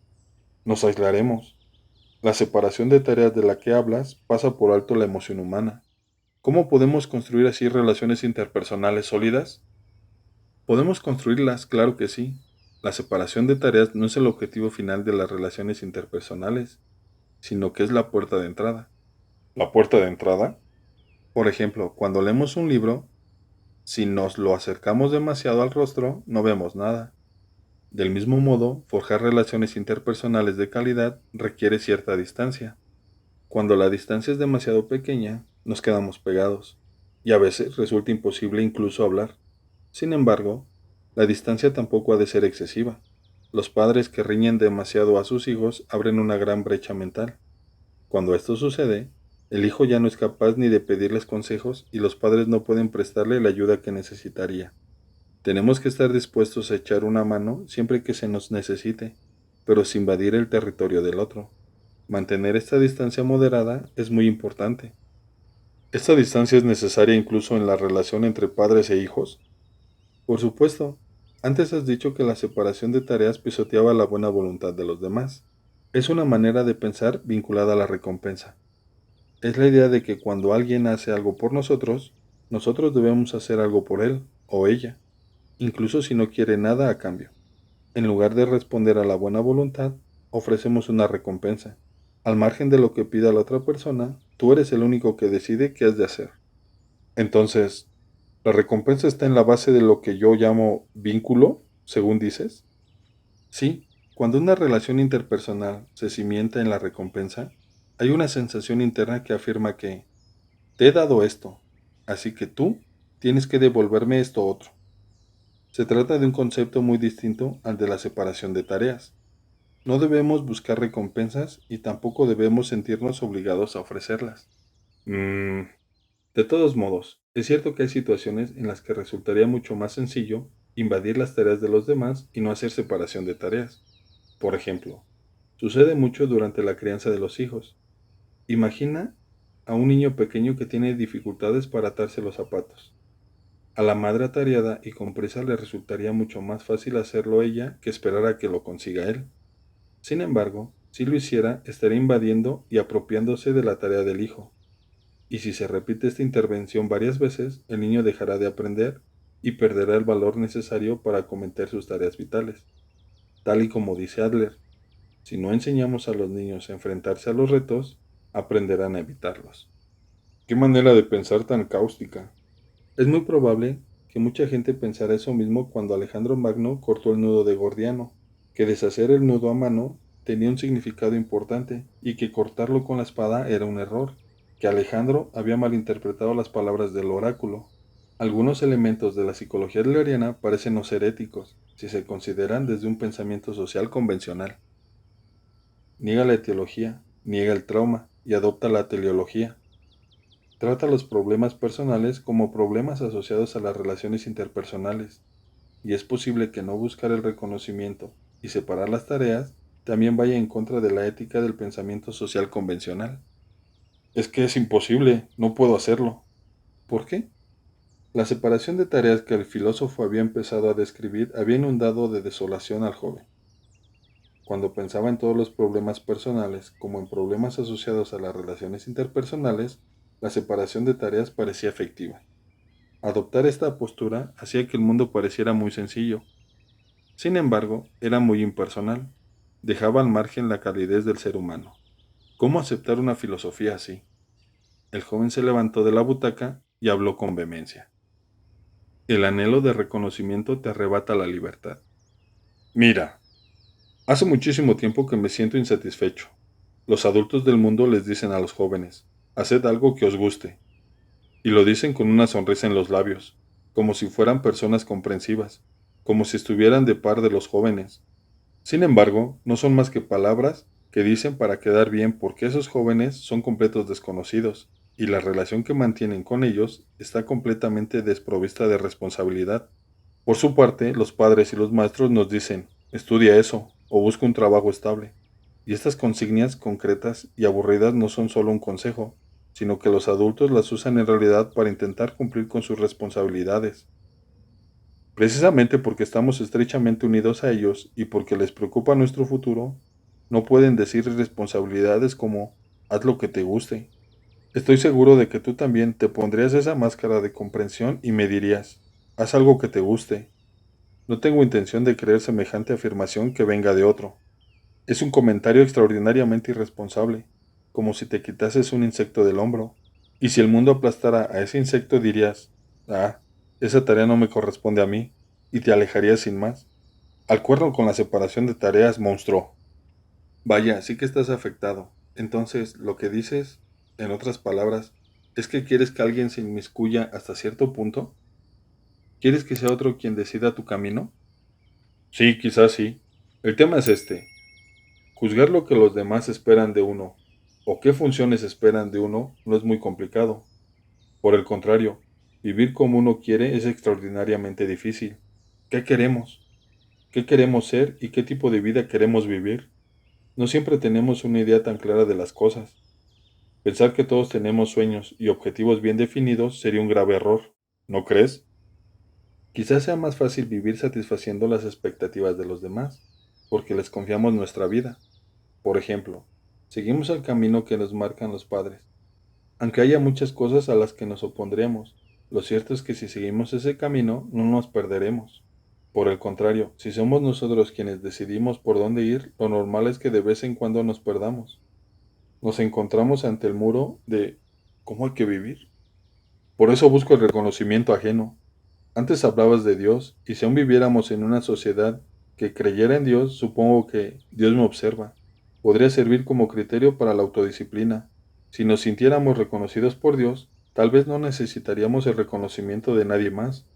Nos aislaremos. La separación de tareas de la que hablas pasa por alto la emoción humana. ¿Cómo podemos construir así relaciones interpersonales sólidas? Podemos construirlas, claro que sí. La separación de tareas no es el objetivo final de las relaciones interpersonales, sino que es la puerta de entrada. ¿La puerta de entrada? Por ejemplo, cuando leemos un libro, si nos lo acercamos demasiado al rostro, no vemos nada. Del mismo modo, forjar relaciones interpersonales de calidad requiere cierta distancia. Cuando la distancia es demasiado pequeña, nos quedamos pegados, y a veces resulta imposible incluso hablar. Sin embargo, la distancia tampoco ha de ser excesiva. Los padres que riñen demasiado a sus hijos abren una gran brecha mental. Cuando esto sucede, el hijo ya no es capaz ni de pedirles consejos y los padres no pueden prestarle la ayuda que necesitaría. Tenemos que estar dispuestos a echar una mano siempre que se nos necesite, pero sin invadir el territorio del otro. Mantener esta distancia moderada es muy importante. ¿Esta distancia es necesaria incluso en la relación entre padres e hijos? Por supuesto. Antes has dicho que la separación de tareas pisoteaba la buena voluntad de los demás. Es una manera de pensar vinculada a la recompensa. Es la idea de que cuando alguien hace algo por nosotros, nosotros debemos hacer algo por él o ella, incluso si no quiere nada a cambio. En lugar de responder a la buena voluntad, ofrecemos una recompensa. Al margen de lo que pida la otra persona, tú eres el único que decide qué has de hacer. Entonces, ¿la recompensa está en la base de lo que yo llamo vínculo, según dices? Sí, cuando una relación interpersonal se cimienta en la recompensa, hay una sensación interna que afirma que te he dado esto, así que tú tienes que devolverme esto otro. Se trata de un concepto muy distinto al de la separación de tareas. No debemos buscar recompensas y tampoco debemos sentirnos obligados a ofrecerlas. Mm, de todos modos, es cierto que hay situaciones en las que resultaría mucho más sencillo invadir las tareas de los demás y no hacer separación de tareas. Por ejemplo, sucede mucho durante la crianza de los hijos. Imagina a un niño pequeño que tiene dificultades para atarse los zapatos. A la madre atareada y con prisa le resultaría mucho más fácil hacerlo ella que esperar a que lo consiga él. Sin embargo, si lo hiciera, estaría invadiendo y apropiándose de la tarea del hijo. Y si se repite esta intervención varias veces, el niño dejará de aprender y perderá el valor necesario para cometer sus tareas vitales. Tal y como dice Adler, si no enseñamos a los niños a enfrentarse a los retos, aprenderán a evitarlos. ¿Qué manera de pensar tan cáustica? Es muy probable que mucha gente pensara eso mismo cuando Alejandro Magno cortó el nudo de Gordiano, que deshacer el nudo a mano tenía un significado importante y que cortarlo con la espada era un error, que Alejandro había malinterpretado las palabras del oráculo. Algunos elementos de la psicología adleriana parecen no ser éticos si se consideran desde un pensamiento social convencional. Niega la etiología, niega el trauma y adopta la teleología. Trata los problemas personales como problemas asociados a las relaciones interpersonales, y es posible que no buscar el reconocimiento y separar las tareas también vaya en contra de la ética del pensamiento social convencional. Es que es imposible, no puedo hacerlo. ¿Por qué? La separación de tareas que el filósofo había empezado a describir había inundado de desolación al joven. Cuando pensaba en todos los problemas personales como en problemas asociados a las relaciones interpersonales, la separación de tareas parecía efectiva. Adoptar esta postura hacía que el mundo pareciera muy sencillo. Sin embargo, era muy impersonal. Dejaba al margen la calidez del ser humano. ¿Cómo aceptar una filosofía así? El joven se levantó de la butaca y habló con vehemencia. El anhelo de reconocimiento te arrebata la libertad. Mira, hace muchísimo tiempo que me siento insatisfecho. Los adultos del mundo les dicen a los jóvenes, haced algo que os guste, y lo dicen con una sonrisa en los labios, como si fueran personas comprensivas, como si estuvieran de par de los jóvenes. Sin embargo, no son más que palabras que dicen para quedar bien porque esos jóvenes son completos desconocidos, y la relación que mantienen con ellos está completamente desprovista de responsabilidad. Por su parte, los padres y los maestros nos dicen, estudia eso, o busca un trabajo estable. Y estas consignas concretas y aburridas no son solo un consejo, sino que los adultos las usan en realidad para intentar cumplir con sus responsabilidades. Precisamente porque estamos estrechamente unidos a ellos y porque les preocupa nuestro futuro, no pueden decir responsabilidades como haz lo que te guste. Estoy seguro de que tú también te pondrías esa máscara de comprensión y me dirías, haz algo que te guste. No tengo intención de creer semejante afirmación que venga de otro. Es un comentario extraordinariamente irresponsable, como si te quitases un insecto del hombro. Y si el mundo aplastara a ese insecto dirías, ah, esa tarea no me corresponde a mí, y te alejarías sin más. Al cuerno con la separación de tareas, monstruo. Vaya, sí que estás afectado. Entonces, lo que dices, en otras palabras, es que quieres que alguien se inmiscuya hasta cierto punto. ¿Quieres que sea otro quien decida tu camino? Sí, quizás sí. El tema es este. Juzgar lo que los demás esperan de uno, o qué funciones esperan de uno, no es muy complicado. Por el contrario, vivir como uno quiere es extraordinariamente difícil. ¿Qué queremos? ¿Qué queremos ser y qué tipo de vida queremos vivir? No siempre tenemos una idea tan clara de las cosas. Pensar que todos tenemos sueños y objetivos bien definidos sería un grave error, ¿no crees? Quizás sea más fácil vivir satisfaciendo las expectativas de los demás, porque les confiamos nuestra vida. Por ejemplo, seguimos el camino que nos marcan los padres. Aunque haya muchas cosas a las que nos opondremos, lo cierto es que si seguimos ese camino no nos perderemos. Por el contrario, si somos nosotros quienes decidimos por dónde ir, lo normal es que de vez en cuando nos perdamos. Nos encontramos ante el muro de ¿cómo hay que vivir? Por eso busco el reconocimiento ajeno. Antes hablabas de Dios, y si aún viviéramos en una sociedad que creyera en Dios, supongo que Dios me observa. Podría servir como criterio para la autodisciplina. Si nos sintiéramos reconocidos por Dios, tal vez no necesitaríamos el reconocimiento de nadie más.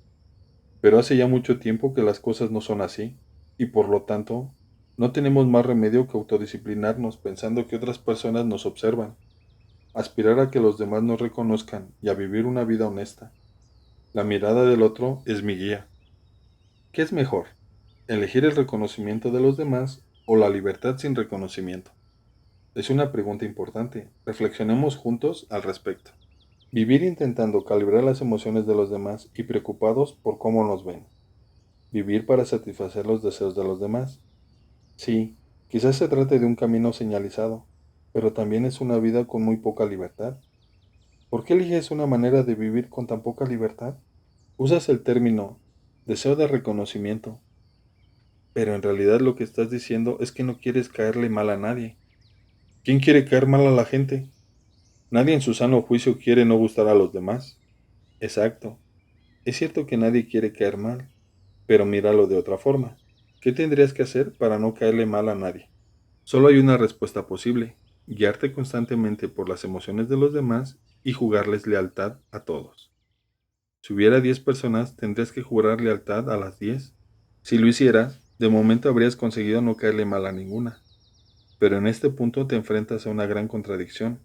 Pero hace ya mucho tiempo que las cosas no son así, y por lo tanto, no tenemos más remedio que autodisciplinarnos pensando que otras personas nos observan, aspirar a que los demás nos reconozcan y a vivir una vida honesta. La mirada del otro es mi guía. ¿Qué es mejor? ¿Elegir el reconocimiento de los demás o la libertad sin reconocimiento? Es una pregunta importante. Reflexionemos juntos al respecto. Vivir intentando calibrar las emociones de los demás y preocupados por cómo nos ven. Vivir para satisfacer los deseos de los demás. Sí, quizás se trate de un camino señalizado, pero también es una vida con muy poca libertad. ¿Por qué eliges una manera de vivir con tan poca libertad? Usas el término deseo de reconocimiento, pero en realidad lo que estás diciendo es que no quieres caerle mal a nadie. ¿Quién quiere caer mal a la gente? Nadie en su sano juicio quiere no gustar a los demás. Exacto. Es cierto que nadie quiere caer mal, pero míralo de otra forma. ¿Qué tendrías que hacer para no caerle mal a nadie? Solo hay una respuesta posible: guiarte constantemente por las emociones de los demás y jugarles lealtad a todos. Si hubiera 10 personas, tendrías que jurar lealtad a las 10. Si lo hicieras, de momento habrías conseguido no caerle mal a ninguna. Pero en este punto te enfrentas a una gran contradicción.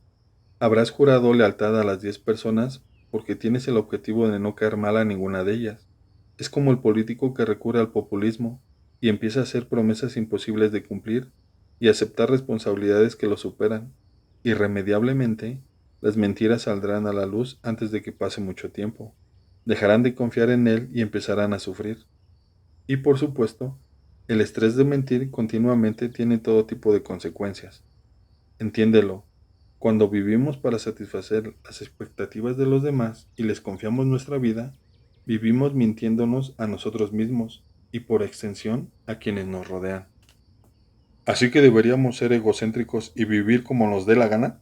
Habrás jurado lealtad a las 10 personas porque tienes el objetivo de no caer mal a ninguna de ellas. Es como el político que recurre al populismo y empieza a hacer promesas imposibles de cumplir y aceptar responsabilidades que lo superan. Irremediablemente, las mentiras saldrán a la luz antes de que pase mucho tiempo. Dejarán de confiar en él y empezarán a sufrir. Y por supuesto, el estrés de mentir continuamente tiene todo tipo de consecuencias. Entiéndelo. Cuando vivimos para satisfacer las expectativas de los demás y les confiamos nuestra vida, vivimos mintiéndonos a nosotros mismos y por extensión a quienes nos rodean. Así que deberíamos ser egocéntricos y vivir como nos dé la gana.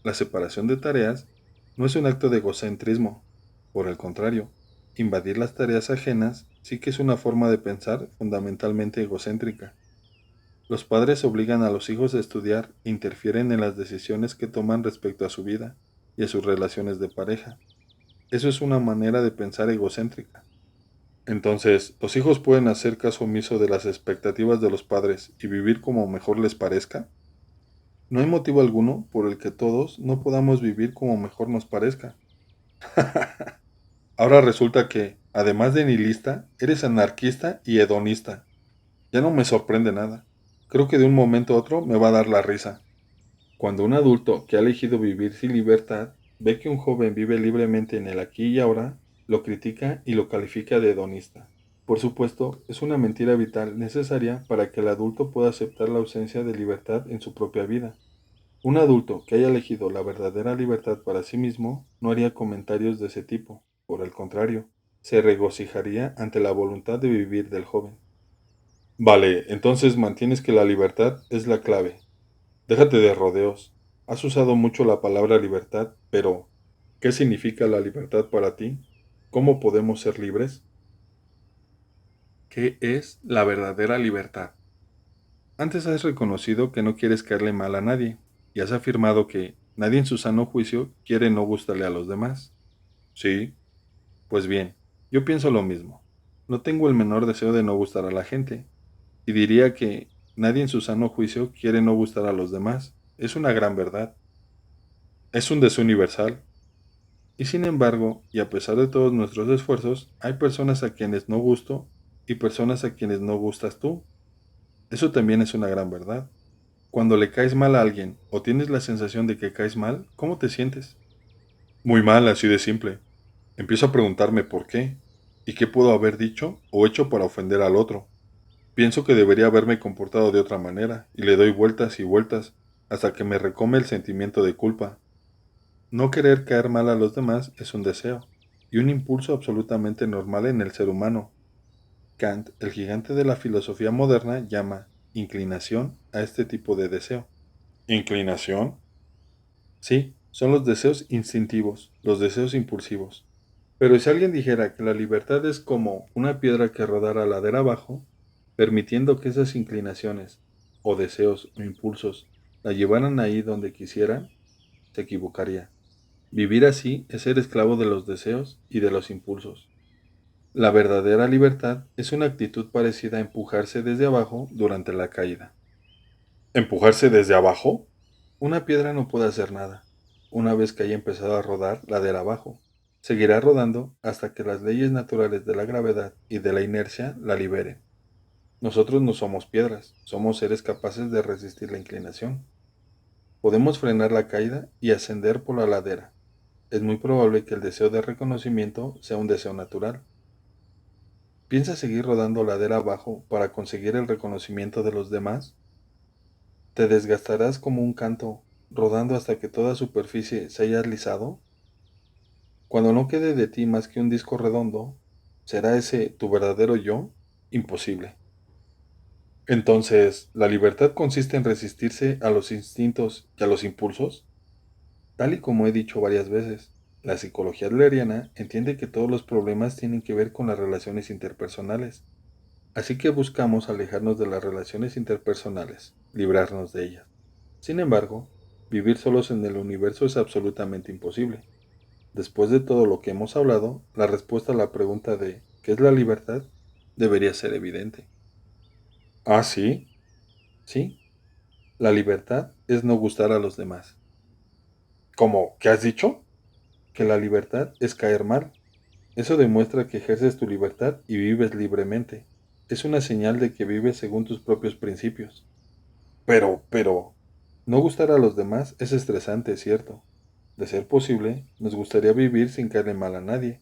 La separación de tareas no es un acto de egocentrismo. Por el contrario, invadir las tareas ajenas sí que es una forma de pensar fundamentalmente egocéntrica. Los padres obligan a los hijos a estudiar e interfieren en las decisiones que toman respecto a su vida y a sus relaciones de pareja. Eso es una manera de pensar egocéntrica. Entonces, ¿los hijos pueden hacer caso omiso de las expectativas de los padres y vivir como mejor les parezca? No hay motivo alguno por el que todos no podamos vivir como mejor nos parezca. Ahora resulta que, además de nihilista, eres anarquista y hedonista. Ya no me sorprende nada. Creo que de un momento a otro me va a dar la risa. Cuando un adulto que ha elegido vivir sin libertad ve que un joven vive libremente en el aquí y ahora, lo critica y lo califica de hedonista. Por supuesto, es una mentira vital necesaria para que el adulto pueda aceptar la ausencia de libertad en su propia vida. Un adulto que haya elegido la verdadera libertad para sí mismo no haría comentarios de ese tipo. Por el contrario, se regocijaría ante la voluntad de vivir del joven. Vale, entonces mantienes que la libertad es la clave. Déjate de rodeos. Has usado mucho la palabra libertad, pero ¿qué significa la libertad para ti? ¿Cómo podemos ser libres? ¿Qué es la verdadera libertad? Antes has reconocido que no quieres caerle mal a nadie, y has afirmado que nadie en su sano juicio quiere no gustarle a los demás. Sí, pues bien, yo pienso lo mismo. No tengo el menor deseo de no gustar a la gente, y diría que nadie en su sano juicio quiere no gustar a los demás. Es una gran verdad. Es un deseo universal. Y sin embargo, y a pesar de todos nuestros esfuerzos, hay personas a quienes no gusto y personas a quienes no gustas tú. Eso también es una gran verdad. Cuando le caes mal a alguien o tienes la sensación de que caes mal, ¿cómo te sientes? Muy mal, así de simple. Empiezo a preguntarme por qué y qué puedo haber dicho o hecho para ofender al otro. Pienso que debería haberme comportado de otra manera y le doy vueltas y vueltas hasta que me recome el sentimiento de culpa. No querer caer mal a los demás es un deseo y un impulso absolutamente normal en el ser humano. Kant, el gigante de la filosofía moderna, llama inclinación a este tipo de deseo. ¿Inclinación? Sí, son los deseos instintivos, los deseos impulsivos. Pero si alguien dijera que la libertad es como una piedra que rodara ladera abajo, permitiendo que esas inclinaciones, o deseos o impulsos, la llevaran ahí donde quisieran, se equivocaría. Vivir así es ser esclavo de los deseos y de los impulsos. La verdadera libertad es una actitud parecida a empujarse desde abajo durante la caída. ¿Empujarse desde abajo? Una piedra no puede hacer nada. Una vez que haya empezado a rodar ladera abajo, seguirá rodando hasta que las leyes naturales de la gravedad y de la inercia la liberen. Nosotros no somos piedras, somos seres capaces de resistir la inclinación. Podemos frenar la caída y ascender por la ladera. Es muy probable que el deseo de reconocimiento sea un deseo natural. ¿Piensas seguir rodando ladera abajo para conseguir el reconocimiento de los demás? ¿Te desgastarás como un canto, rodando hasta que toda superficie se haya alisado? Cuando no quede de ti más que un disco redondo, ¿será ese tu verdadero yo? Imposible. Entonces, ¿la libertad consiste en resistirse a los instintos y a los impulsos? Tal y como he dicho varias veces, la psicología adleriana entiende que todos los problemas tienen que ver con las relaciones interpersonales. Así que buscamos alejarnos de las relaciones interpersonales, librarnos de ellas. Sin embargo, vivir solos en el universo es absolutamente imposible. Después de todo lo que hemos hablado, la respuesta a la pregunta de ¿qué es la libertad? Debería ser evidente. ¿Ah, sí? Sí, la libertad es no gustar a los demás. ¿Cómo? ¿Qué has dicho? Que la libertad es caer mal. Eso demuestra que ejerces tu libertad y vives libremente. Es una señal de que vives según tus propios principios. No gustar a los demás es estresante, es cierto. De ser posible, nos gustaría vivir sin caerle mal a nadie.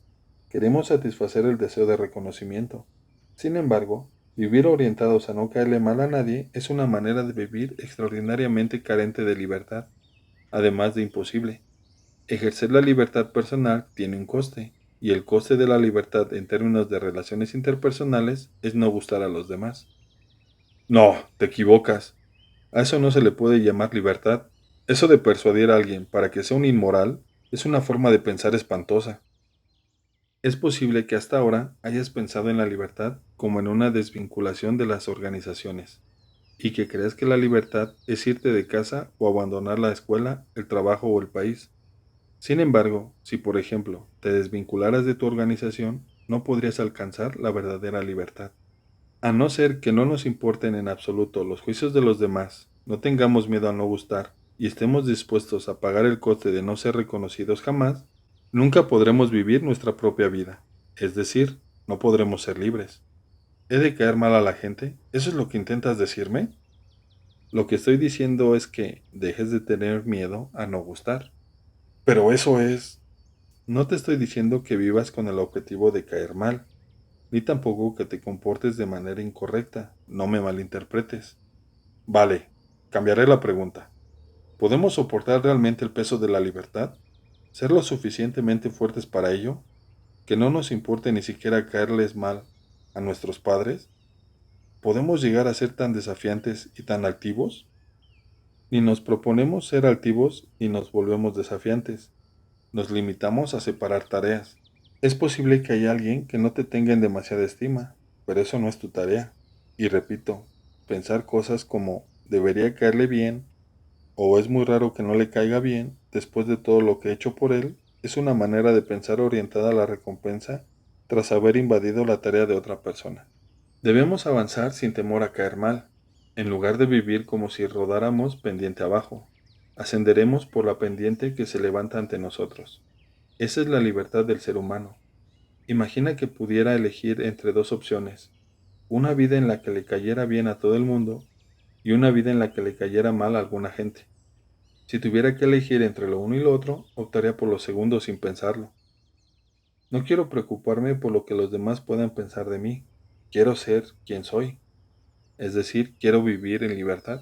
Queremos satisfacer el deseo de reconocimiento. Sin embargo, vivir orientados a no caerle mal a nadie es una manera de vivir extraordinariamente carente de libertad, además de imposible. Ejercer la libertad personal tiene un coste, y el coste de la libertad en términos de relaciones interpersonales es no gustar a los demás. No, te equivocas. A eso no se le puede llamar libertad. Eso de persuadir a alguien para que sea un inmoral es una forma de pensar espantosa. Es posible que hasta ahora hayas pensado en la libertad como en una desvinculación de las organizaciones, y que creas que la libertad es irte de casa o abandonar la escuela, el trabajo o el país. Sin embargo, si por ejemplo te desvincularas de tu organización, no podrías alcanzar la verdadera libertad. A no ser que no nos importen en absoluto los juicios de los demás, no tengamos miedo a no gustar y estemos dispuestos a pagar el coste de no ser reconocidos jamás, nunca podremos vivir nuestra propia vida. Es decir, no podremos ser libres. ¿He de caer mal a la gente? ¿Eso es lo que intentas decirme? Lo que estoy diciendo es que dejes de tener miedo a no gustar. Pero eso es... No te estoy diciendo que vivas con el objetivo de caer mal, ni tampoco que te comportes de manera incorrecta, no me malinterpretes. Vale, cambiaré la pregunta. ¿Podemos soportar realmente el peso de la libertad? ¿Ser lo suficientemente fuertes para ello? ¿Que no nos importe ni siquiera caerles mal a nuestros padres? ¿Podemos llegar a ser tan desafiantes y tan altivos? Ni nos proponemos ser altivos ni nos volvemos desafiantes. Nos limitamos a separar tareas. Es posible que haya alguien que no te tenga en demasiada estima, pero eso no es tu tarea. Y repito, pensar cosas como debería caerle bien o es muy raro que no le caiga bien después de todo lo que he hecho por él es una manera de pensar orientada a la recompensa tras haber invadido la tarea de otra persona. Debemos avanzar sin temor a caer mal, en lugar de vivir como si rodáramos pendiente abajo. Ascenderemos por la pendiente que se levanta ante nosotros. Esa es la libertad del ser humano. Imagina que pudiera elegir entre dos opciones, una vida en la que le cayera bien a todo el mundo y una vida en la que le cayera mal a alguna gente. Si tuviera que elegir entre lo uno y lo otro, optaría por lo segundo sin pensarlo. No quiero preocuparme por lo que los demás puedan pensar de mí. Quiero ser quien soy. Es decir, quiero vivir en libertad.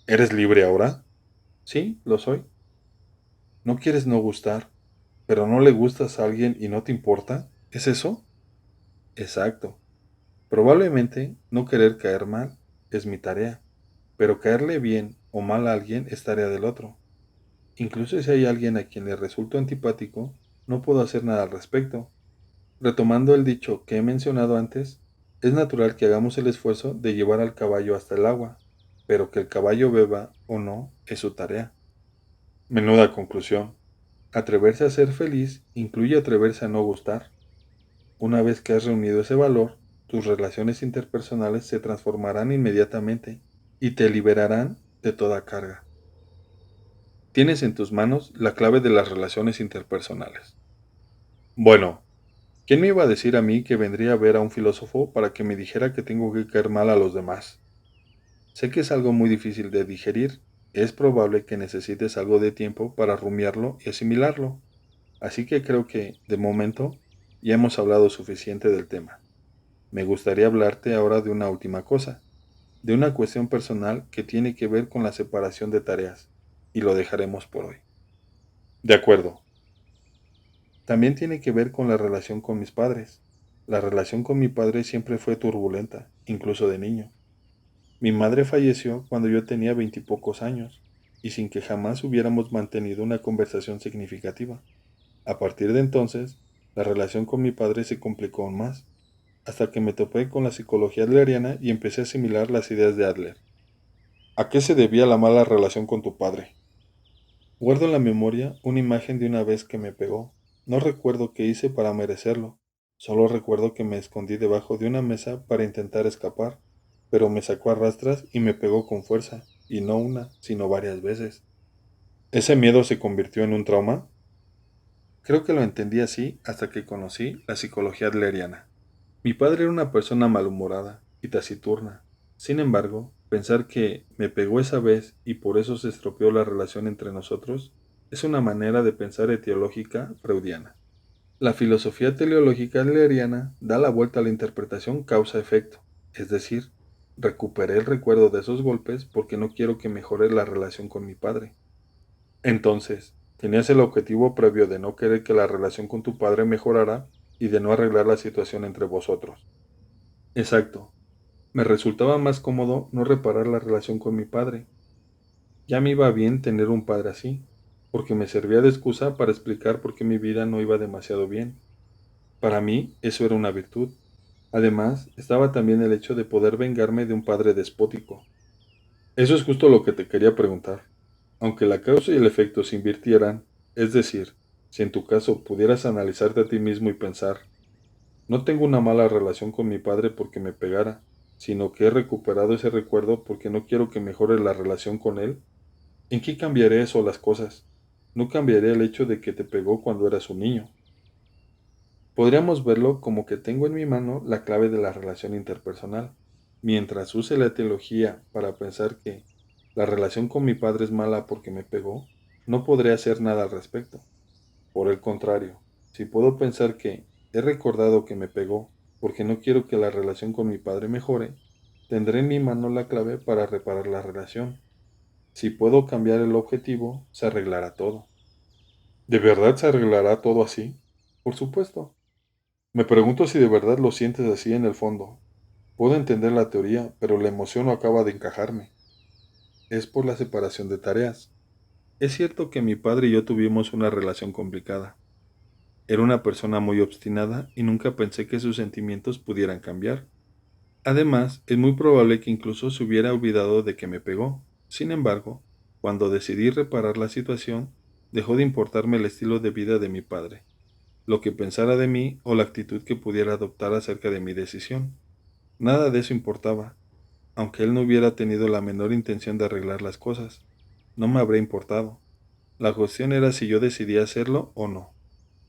¿Eres libre ahora? Sí, lo soy. ¿No quieres no gustar, pero no le gustas a alguien y no te importa? ¿Es eso? Exacto. Probablemente no querer caer mal es mi tarea, pero caerle bien o mal a alguien es tarea del otro. Incluso si hay alguien a quien le resulto antipático, no puedo hacer nada al respecto. Retomando el dicho que he mencionado antes, es natural que hagamos el esfuerzo de llevar al caballo hasta el agua, pero que el caballo beba o no es su tarea. Menuda conclusión. Atreverse a ser feliz incluye atreverse a no gustar. Una vez que has reunido ese valor, tus relaciones interpersonales se transformarán inmediatamente y te liberarán de toda carga. Tienes en tus manos la clave de las relaciones interpersonales. Bueno, ¿quién me iba a decir a mí que vendría a ver a un filósofo para que me dijera que tengo que caer mal a los demás? Sé que es algo muy difícil de digerir, es probable que necesites algo de tiempo para rumiarlo y asimilarlo, así que creo que, de momento, ya hemos hablado suficiente del tema. Me gustaría hablarte ahora de una última cosa, de una cuestión personal que tiene que ver con la separación de tareas, y lo dejaremos por hoy. De acuerdo. También tiene que ver con la relación con mis padres. La relación con mi padre siempre fue turbulenta, incluso de niño. Mi madre falleció cuando yo tenía 20 y pocos años, y sin que jamás hubiéramos mantenido una conversación significativa. A partir de entonces, la relación con mi padre se complicó aún más, hasta que me topé con la psicología adleriana y empecé a asimilar las ideas de Adler. ¿A qué se debía la mala relación con tu padre? Guardo en la memoria una imagen de una vez que me pegó. No recuerdo qué hice para merecerlo. Solo recuerdo que me escondí debajo de una mesa para intentar escapar, pero me sacó a rastras y me pegó con fuerza, y no una, sino varias veces. ¿Ese miedo se convirtió en un trauma? Creo que lo entendí así hasta que conocí la psicología adleriana. Mi padre era una persona malhumorada y taciturna. Sin embargo, pensar que me pegó esa vez y por eso se estropeó la relación entre nosotros es una manera de pensar etiológica freudiana. La filosofía teleológica adleriana da la vuelta a la interpretación causa-efecto, es decir, recuperé el recuerdo de esos golpes porque no quiero que mejore la relación con mi padre. Entonces, tenías el objetivo previo de no querer que la relación con tu padre mejorara y de no arreglar la situación entre vosotros. Exacto. Me resultaba más cómodo no reparar la relación con mi padre. Ya me iba bien tener un padre así, porque me servía de excusa para explicar por qué mi vida no iba demasiado bien. Para mí, eso era una virtud. Además, estaba también el hecho de poder vengarme de un padre despótico. Eso es justo lo que te quería preguntar. Aunque la causa y el efecto se invirtieran, es decir, si en tu caso pudieras analizarte a ti mismo y pensar, no tengo una mala relación con mi padre porque me pegara, sino que he recuperado ese recuerdo porque no quiero que mejore la relación con él. ¿En qué cambiaré eso las cosas? No cambiaré el hecho de que te pegó cuando eras un niño. Podríamos verlo como que tengo en mi mano la clave de la relación interpersonal. Mientras use la teología para pensar que la relación con mi padre es mala porque me pegó, no podré hacer nada al respecto. Por el contrario, si puedo pensar que he recordado que me pegó porque no quiero que la relación con mi padre mejore, tendré en mi mano la clave para reparar la relación. Si puedo cambiar el objetivo, se arreglará todo. ¿De verdad se arreglará todo así? Por supuesto. Me pregunto si de verdad lo sientes así en el fondo. Puedo entender la teoría, pero la emoción no acaba de encajarme. Es por la separación de tareas. Es cierto que mi padre y yo tuvimos una relación complicada. Era una persona muy obstinada y nunca pensé que sus sentimientos pudieran cambiar. Además, es muy probable que incluso se hubiera olvidado de que me pegó. Sin embargo, cuando decidí reparar la situación, dejó de importarme el estilo de vida de mi padre, lo que pensara de mí o la actitud que pudiera adoptar acerca de mi decisión. Nada de eso importaba, aunque él no hubiera tenido la menor intención de arreglar las cosas. No me habría importado. La cuestión era si yo decidía hacerlo o no.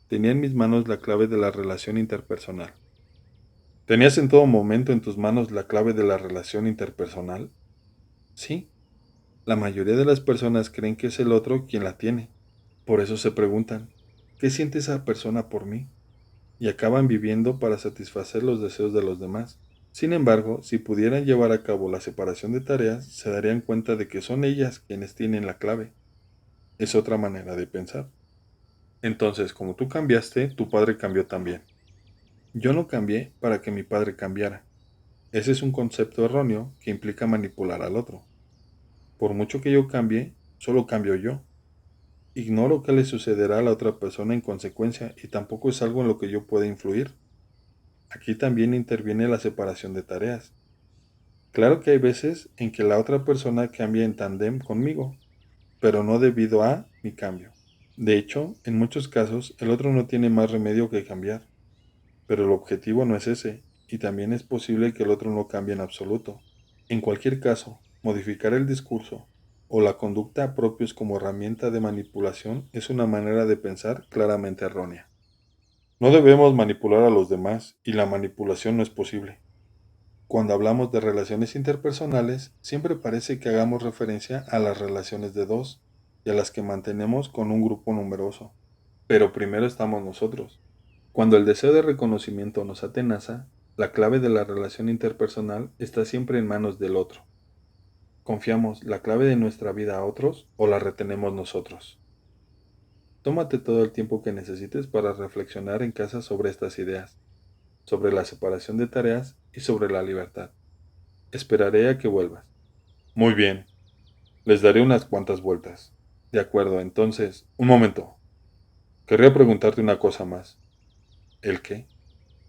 Tenía en mis manos la clave de la relación interpersonal. ¿Tenías en todo momento en tus manos la clave de la relación interpersonal? Sí, la mayoría de las personas creen que es el otro quien la tiene. Por eso se preguntan, ¿qué siente esa persona por mí? Y acaban viviendo para satisfacer los deseos de los demás. Sin embargo, si pudieran llevar a cabo la separación de tareas, se darían cuenta de que son ellas quienes tienen la clave. Es otra manera de pensar. Entonces, como tú cambiaste, tu padre cambió también. Yo no cambié para que mi padre cambiara. Ese es un concepto erróneo que implica manipular al otro. Por mucho que yo cambie, solo cambio yo. Ignoro qué le sucederá a la otra persona en consecuencia y tampoco es algo en lo que yo pueda influir. Aquí también interviene la separación de tareas. Claro que hay veces en que la otra persona cambia en tándem conmigo, pero no debido a mi cambio. De hecho, en muchos casos el otro no tiene más remedio que cambiar, pero el objetivo no es ese, y también es posible que el otro no cambie en absoluto. En cualquier caso, modificar el discurso o la conducta propios como herramienta de manipulación es una manera de pensar claramente errónea. No debemos manipular a los demás y la manipulación no es posible. Cuando hablamos de relaciones interpersonales, siempre parece que hagamos referencia a las relaciones de dos y a las que mantenemos con un grupo numeroso. Pero primero estamos nosotros. Cuando el deseo de reconocimiento nos atenaza, la clave de la relación interpersonal está siempre en manos del otro. ¿Confiamos la clave de nuestra vida a otros o la retenemos nosotros? Tómate todo el tiempo que necesites para reflexionar en casa sobre estas ideas, sobre la separación de tareas y sobre la libertad. Esperaré a que vuelvas. Muy bien, les daré unas cuantas vueltas. De acuerdo, entonces, un momento. Querría preguntarte una cosa más. ¿El qué?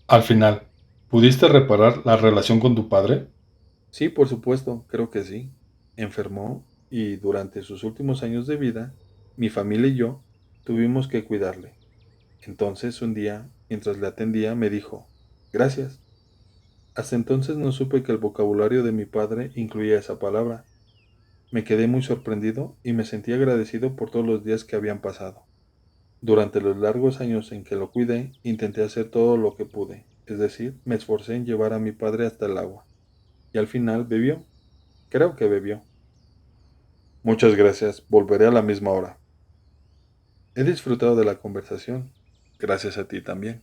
Al final, ¿pudiste reparar la relación con tu padre? Sí, por supuesto, creo que sí. Enfermó y durante sus últimos años de vida, mi familia y yo tuvimos que cuidarle. Entonces, un día, mientras le atendía, me dijo, gracias. Hasta entonces no supe que el vocabulario de mi padre incluía esa palabra. Me quedé muy sorprendido y me sentí agradecido por todos los días que habían pasado. Durante los largos años en que lo cuidé, intenté hacer todo lo que pude, es decir, me esforcé en llevar a mi padre hasta el agua. Y al final bebió. Creo que bebió. Muchas gracias. Volveré a la misma hora. He disfrutado de la conversación. Gracias a ti también.